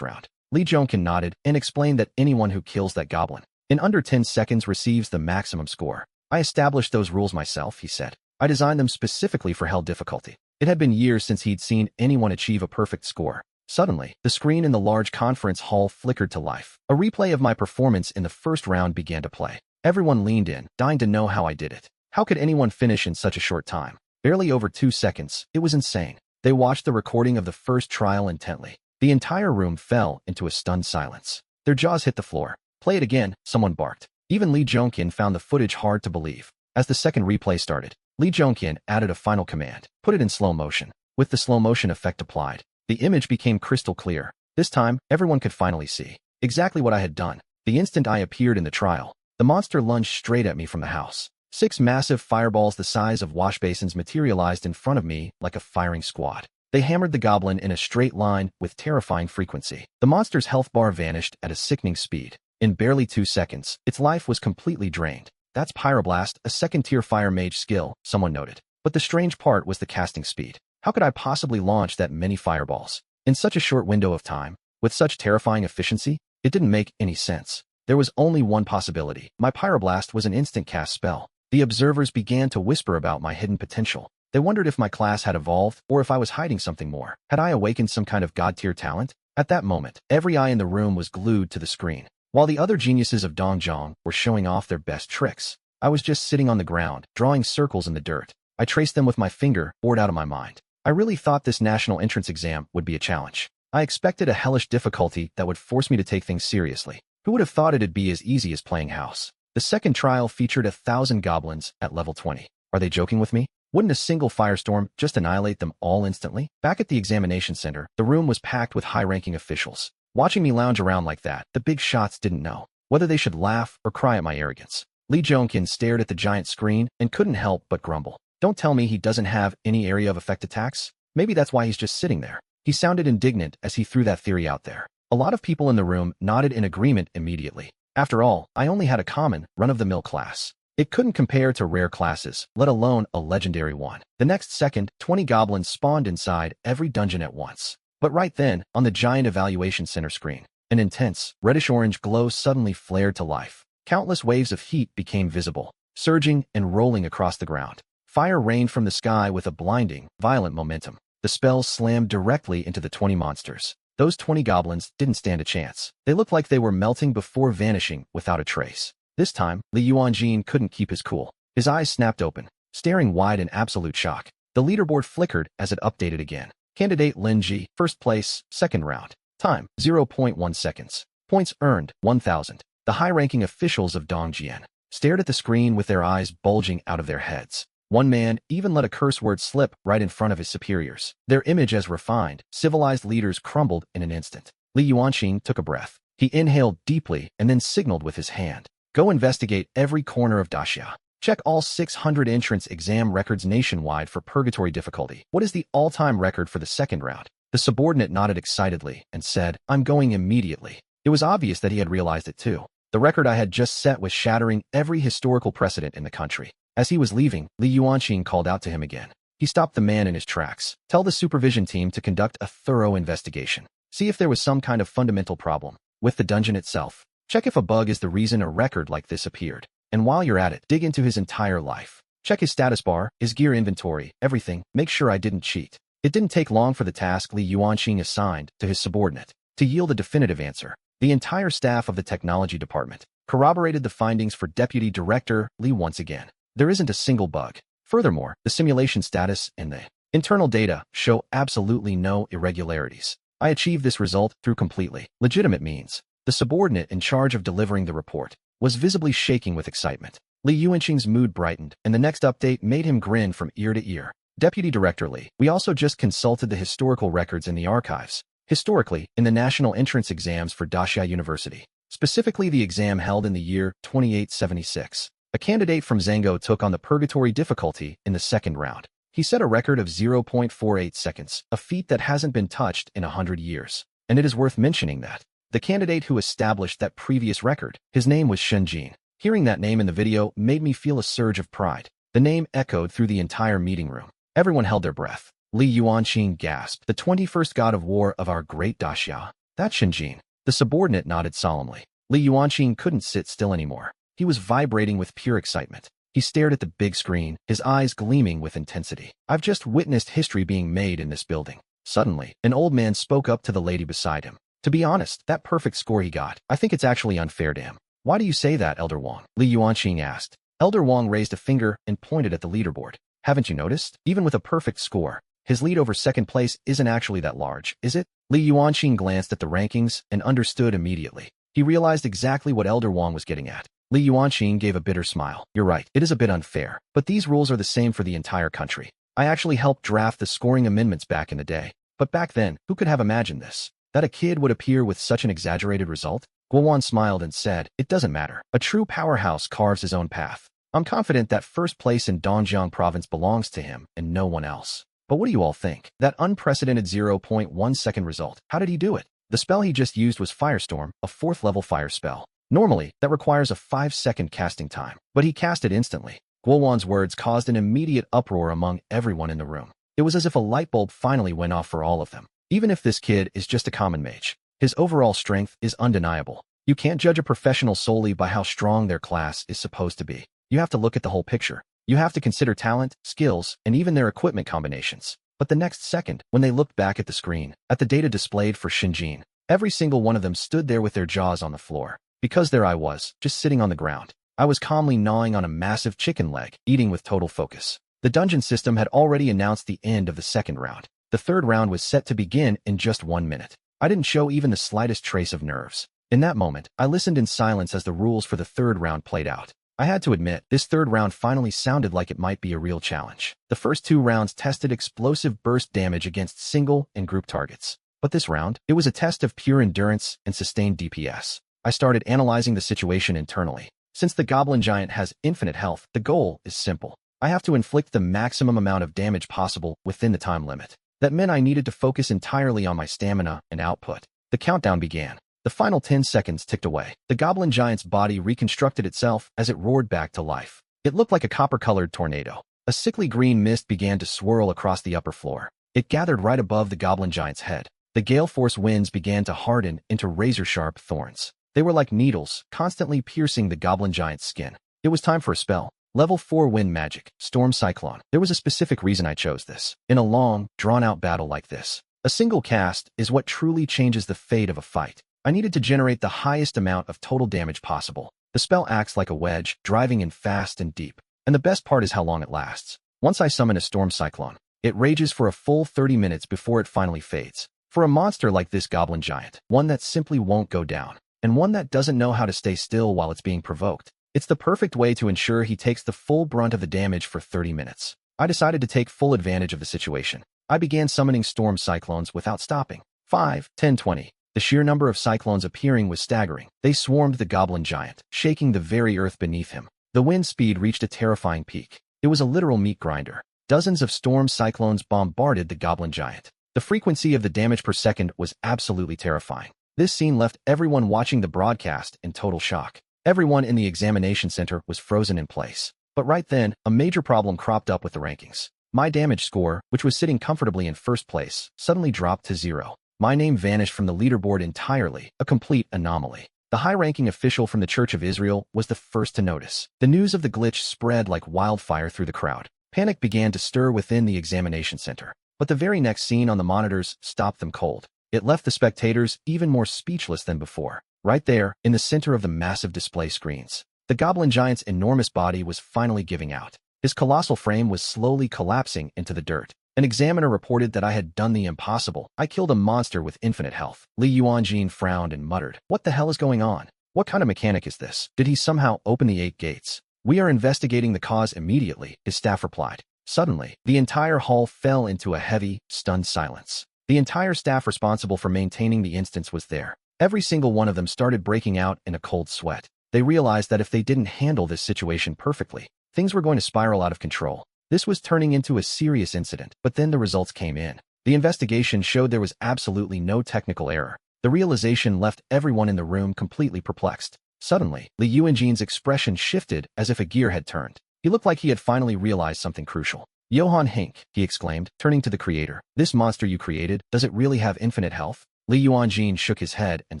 round? Li Zhongqin nodded and explained that anyone who kills that goblin in under 10 seconds receives the maximum score. I established those rules myself, he said. I designed them specifically for hell difficulty. It had been years since he'd seen anyone achieve a perfect score. Suddenly, the screen in the large conference hall flickered to life. A replay of my performance in the first round began to play. Everyone leaned in, dying to know how I did it. How could anyone finish in such a short time? Barely over 2 seconds. It was insane. They watched the recording of the first trial intently. The entire room fell into a stunned silence. Their jaws hit the floor. Play it again, someone barked. Even Li Zhongqin found the footage hard to believe. As the second replay started, Li Zhongqin added a final command. Put it in slow motion. With the slow motion effect applied, the image became crystal clear. This time, everyone could finally see exactly what I had done. The instant I appeared in the trial, the monster lunged straight at me from the house. 6 massive fireballs the size of wash basins materialized in front of me like a firing squad. They hammered the goblin in a straight line with terrifying frequency. The monster's health bar vanished at a sickening speed. In barely 2 seconds, its life was completely drained. That's Pyroblast, a second-tier fire mage skill, someone noted. But the strange part was the casting speed. How could I possibly launch that many fireballs in such a short window of time, with such terrifying efficiency? It didn't make any sense. There was only one possibility. My Pyroblast was an instant cast spell. The observers began to whisper about my hidden potential. They wondered if my class had evolved or if I was hiding something more. Had I awakened some kind of god-tier talent? At that moment, every eye in the room was glued to the screen. While the other geniuses of Dongjiang were showing off their best tricks, I was just sitting on the ground, drawing circles in the dirt. I traced them with my finger, bored out of my mind. I really thought this national entrance exam would be a challenge. I expected a hellish difficulty that would force me to take things seriously. Who would have thought it'd be as easy as playing house? The second trial featured 1,000 goblins at level 20. Are they joking with me? Wouldn't a single firestorm just annihilate them all instantly? Back at the examination center, the room was packed with high-ranking officials. Watching me lounge around like that, the big shots didn't know whether they should laugh or cry at my arrogance. Lee Jongkin stared at the giant screen and couldn't help but grumble. Don't tell me he doesn't have any area of effect attacks? Maybe that's why he's just sitting there. He sounded indignant as he threw that theory out there. A lot of people in the room nodded in agreement immediately. After all, I only had a common, run-of-the-mill class. It couldn't compare to rare classes, let alone a legendary one. The next second, 20 goblins spawned inside every dungeon at once. But right then, on the giant evaluation center screen, an intense, reddish-orange glow suddenly flared to life. Countless waves of heat became visible, surging and rolling across the ground. Fire rained from the sky with a blinding, violent momentum. The spell slammed directly into the 20 monsters. Those 20 goblins didn't stand a chance. They looked like they were melting before vanishing without a trace. This time, Li Yuanjin couldn't keep his cool. His eyes snapped open, staring wide in absolute shock. The leaderboard flickered as it updated again. Candidate Lin Ji, first place, second round. Time, 0.1 seconds. Points earned, 1,000. The high-ranking officials of Dongjian stared at the screen with their eyes bulging out of their heads. One man even let a curse word slip right in front of his superiors. Their image as refined, civilized leaders crumbled in an instant. Li Yuanqing took a breath. He inhaled deeply and then signaled with his hand. Go investigate every corner of Daxia. Check all 600 entrance exam records nationwide for purgatory difficulty. What is the all-time record for the second round? The subordinate nodded excitedly and said, I'm going immediately. It was obvious that he had realized it too. The record I had just set was shattering every historical precedent in the country. As he was leaving, Li Yuanqing called out to him again. He stopped the man in his tracks. Tell the supervision team to conduct a thorough investigation. See if there was some kind of fundamental problem with the dungeon itself. Check if a bug is the reason a record like this appeared. And while you're at it, dig into his entire life. Check his status bar, his gear inventory, everything. Make sure I didn't cheat. It didn't take long for the task Li Yuanqing assigned to his subordinate to yield a definitive answer. The entire staff of the technology department corroborated the findings for Deputy Director Li once again. There isn't a single bug. Furthermore, the simulation status and the internal data show absolutely no irregularities. I achieved this result through completely legitimate means. The subordinate in charge of delivering the report was visibly shaking with excitement. Li Yuanqing's mood brightened, and the next update made him grin from ear to ear. Deputy Director Li, we also just consulted the historical records in the archives. Historically, in the national entrance exams for Daxia University, specifically the exam held in the year 2876, a candidate from Zhengzhou took on the purgatory difficulty in the second round. He set a record of 0.48 seconds, a feat that hasn't been touched in 100 years. And it is worth mentioning that the candidate who established that previous record, his name was Shen Jin. Hearing that name in the video made me feel a surge of pride. The name echoed through the entire meeting room. Everyone held their breath. Li Yuanqing gasped, the 21st god of war of our great Daxia. That's Shen Jin. The subordinate nodded solemnly. Li Yuanqing couldn't sit still anymore. He was vibrating with pure excitement. He stared at the big screen, his eyes gleaming with intensity. I've just witnessed history being made in this building. Suddenly, an old man spoke up to the lady beside him. To be honest, that perfect score he got, I think it's actually unfair to him. Why do you say that, Elder Wang? Li Yuanqing asked. Elder Wang raised a finger and pointed at the leaderboard. Haven't you noticed? Even with a perfect score, his lead over second place isn't actually that large, is it? Li Yuanqing glanced at the rankings and understood immediately. He realized exactly what Elder Wang was getting at. Li Yuanqing gave a bitter smile. You're right, it is a bit unfair, but these rules are the same for the entire country. I actually helped draft the scoring amendments back in the day. But back then, who could have imagined this? That a kid would appear with such an exaggerated result? Guowan smiled and said, it doesn't matter. A true powerhouse carves his own path. I'm confident that first place in Dongjiang province belongs to him and no one else. But what do you all think? That unprecedented 0.1 second result, how did he do it? The spell he just used was Firestorm, a 4th level fire spell. Normally, that requires a 5-second casting time, but he cast it instantly. Guowan's words caused an immediate uproar among everyone in the room. It was as if a light bulb finally went off for all of them. Even if this kid is just a common mage, his overall strength is undeniable. You can't judge a professional solely by how strong their class is supposed to be. You have to look at the whole picture. You have to consider talent, skills, and even their equipment combinations. But the next second, when they looked back at the screen, at the data displayed for Shinjin, every single one of them stood there with their jaws on the floor. Because there I was, just sitting on the ground. I was calmly gnawing on a massive chicken leg, eating with total focus. The dungeon system had already announced the end of the second round. The third round was set to begin in just 1 minute. I didn't show even the slightest trace of nerves. In that moment, I listened in silence as the rules for the third round played out. I had to admit, this third round finally sounded like it might be a real challenge. The first 2 rounds tested explosive burst damage against single and group targets. But this round, it was a test of pure endurance and sustained DPS. I started analyzing the situation internally. Since the Goblin Giant has infinite health, the goal is simple. I have to inflict the maximum amount of damage possible within the time limit. That meant I needed to focus entirely on my stamina and output. The countdown began. The final 10 seconds ticked away. The Goblin Giant's body reconstructed itself as it roared back to life. It looked like a copper-colored tornado. A sickly green mist began to swirl across the upper floor. It gathered right above the Goblin Giant's head. The gale force winds began to harden into razor-sharp thorns. They were like needles, constantly piercing the Goblin Giant's skin. It was time for a spell. Level 4 wind magic, Storm Cyclone. There was a specific reason I chose this. In a long, drawn-out battle like this, a single cast is what truly changes the fate of a fight. I needed to generate the highest amount of total damage possible. The spell acts like a wedge, driving in fast and deep. And the best part is how long it lasts. Once I summon a Storm Cyclone, it rages for a full 30 minutes before it finally fades. For a monster like this Goblin Giant, one that simply won't go down, and one that doesn't know how to stay still while it's being provoked, it's the perfect way to ensure he takes the full brunt of the damage for 30 minutes. I decided to take full advantage of the situation. I began summoning Storm Cyclones without stopping. 5, 10, 20. The sheer number of cyclones appearing was staggering. They swarmed the Goblin Giant, shaking the very earth beneath him. The wind speed reached a terrifying peak. It was a literal meat grinder. Dozens of storm cyclones bombarded the Goblin Giant. The frequency of the damage per second was absolutely terrifying. This scene left everyone watching the broadcast in total shock. Everyone in the examination center was frozen in place. But right then, a major problem cropped up with the rankings. My damage score, which was sitting comfortably in first place, suddenly dropped to 0. My name vanished from the leaderboard entirely, a complete anomaly. The high-ranking official from the Church of Israel was the first to notice. The news of the glitch spread like wildfire through the crowd. Panic began to stir within the examination center. But the very next scene on the monitors stopped them cold. It left the spectators even more speechless than before. Right there, in the center of the massive display screens, the Goblin Giant's enormous body was finally giving out. His colossal frame was slowly collapsing into the dirt. An examiner reported that I had done the impossible. I killed a monster with infinite health. Li Yuanjin frowned and muttered, "What the hell is going on? What kind of mechanic is this? Did he somehow open the 8 gates?" "We are investigating the cause immediately," his staff replied. Suddenly, the entire hall fell into a heavy, stunned silence. The entire staff responsible for maintaining the instance was there. Every single one of them started breaking out in a cold sweat. They realized that if they didn't handle this situation perfectly, things were going to spiral out of control. This was turning into a serious incident, but then the results came in. The investigation showed there was absolutely no technical error. The realization left everyone in the room completely perplexed. Suddenly, Li Yuanjin's expression shifted as if a gear had turned. He looked like he had finally realized something crucial. "Johann Hink," he exclaimed, turning to the creator. "This monster you created, does it really have infinite health?" Li Yuanjin shook his head and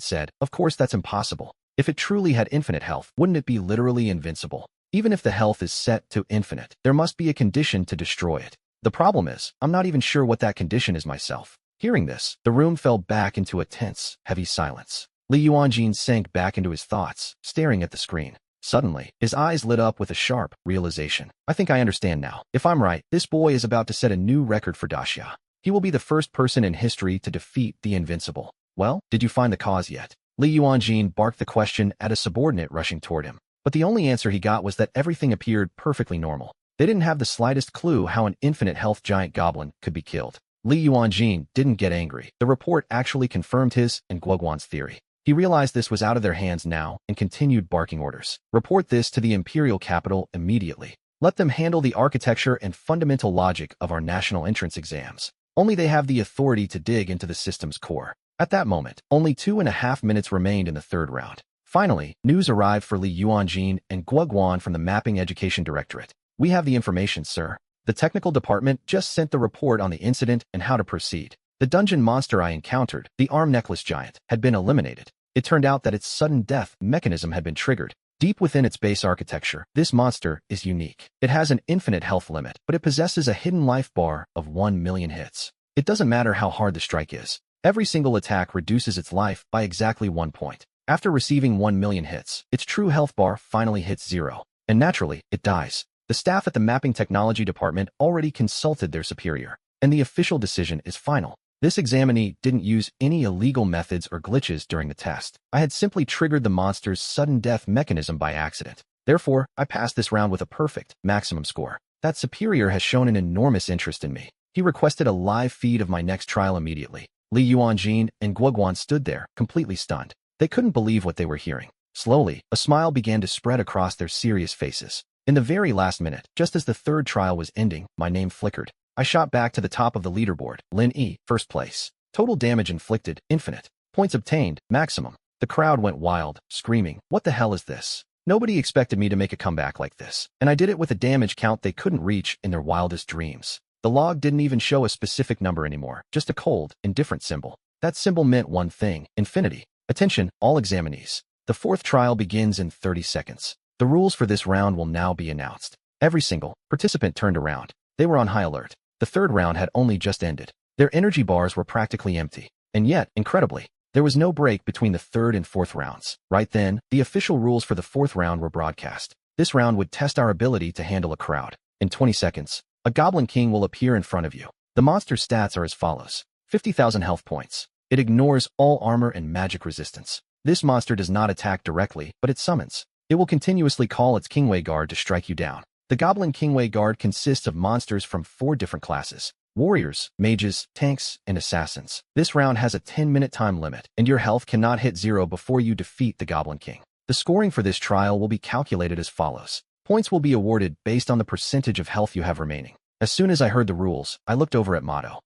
said, "Of course that's impossible. If it truly had infinite health, wouldn't it be literally invincible? Even if the health is set to infinite, there must be a condition to destroy it. The problem is, I'm not even sure what that condition is myself." Hearing this, the room fell back into a tense, heavy silence. Li Yuanjin sank back into his thoughts, staring at the screen. Suddenly, his eyes lit up with a sharp realization. "I think I understand now. If I'm right, this boy is about to set a new record for Daxia. He will be the first person in history to defeat the invincible." "Well, did you find the cause yet?" Li Yuanjin barked the question at a subordinate rushing toward him. But the only answer he got was that everything appeared perfectly normal. They didn't have the slightest clue how an infinite health giant goblin could be killed. Li Yuanjin didn't get angry. The report actually confirmed his and Guoguan's theory. He realized this was out of their hands now and continued barking orders. "Report this to the imperial capital immediately. Let them handle the architecture and fundamental logic of our national entrance exams. Only they have the authority to dig into the system's core." At that moment, only 2.5 minutes remained in the third round. Finally, news arrived for Li Yuanjin and Guoguan from the Mapping Education Directorate. "We have the information, sir. The technical department just sent the report on the incident and how to proceed. The dungeon monster I encountered, the arm necklace giant, had been eliminated. It turned out that its sudden death mechanism had been triggered. Deep within its base architecture, this monster is unique. It has an infinite health limit, but it possesses a hidden life bar of 1 million hits. It doesn't matter how hard the strike is. Every single attack reduces its life by exactly 1 point. After receiving 1 million hits, its true health bar finally hits 0. And naturally, it dies. The staff at the Mapping Technology Department already consulted their superior, and the official decision is final. This examinee didn't use any illegal methods or glitches during the test. I had simply triggered the monster's sudden death mechanism by accident. Therefore, I passed this round with a perfect, maximum score. That superior has shown an enormous interest in me. He requested a live feed of my next trial immediately. Li Yuanjin and Guoguan stood there, completely stunned. They couldn't believe what they were hearing. Slowly, a smile began to spread across their serious faces. In the very last minute, just as the third trial was ending, my name flickered. I shot back to the top of the leaderboard. Lin Yi, first place. Total damage inflicted, infinite. Points obtained, maximum. The crowd went wild, screaming, "What the hell is this?" Nobody expected me to make a comeback like this, and I did it with a damage count they couldn't reach in their wildest dreams. The log didn't even show a specific number anymore, just a cold, indifferent symbol. That symbol meant one thing: infinity. Attention, all examinees. The fourth trial begins in 30 seconds. The rules for this round will now be announced. Every single participant turned around. They were on high alert. The third round had only just ended. Their energy bars were practically empty. And yet, incredibly, there was no break between the third and fourth rounds. Right then, the official rules for the fourth round were broadcast. This round would test our ability to handle a crowd. In 20 seconds, a Goblin King will appear in front of you. The monster's stats are as follows. 50,000 health points. It ignores all armor and magic resistance. This monster does not attack directly, but it summons. It will continuously call its Kingway Guard to strike you down. The Goblin Kingway Guard consists of monsters from 4 different classes: warriors, mages, tanks, and assassins. This round has a 10-minute time limit, and your health cannot hit 0 before you defeat the Goblin King. The scoring for this trial will be calculated as follows. Points will be awarded based on the percentage of health you have remaining. As soon as I heard the rules, I looked over at Motto.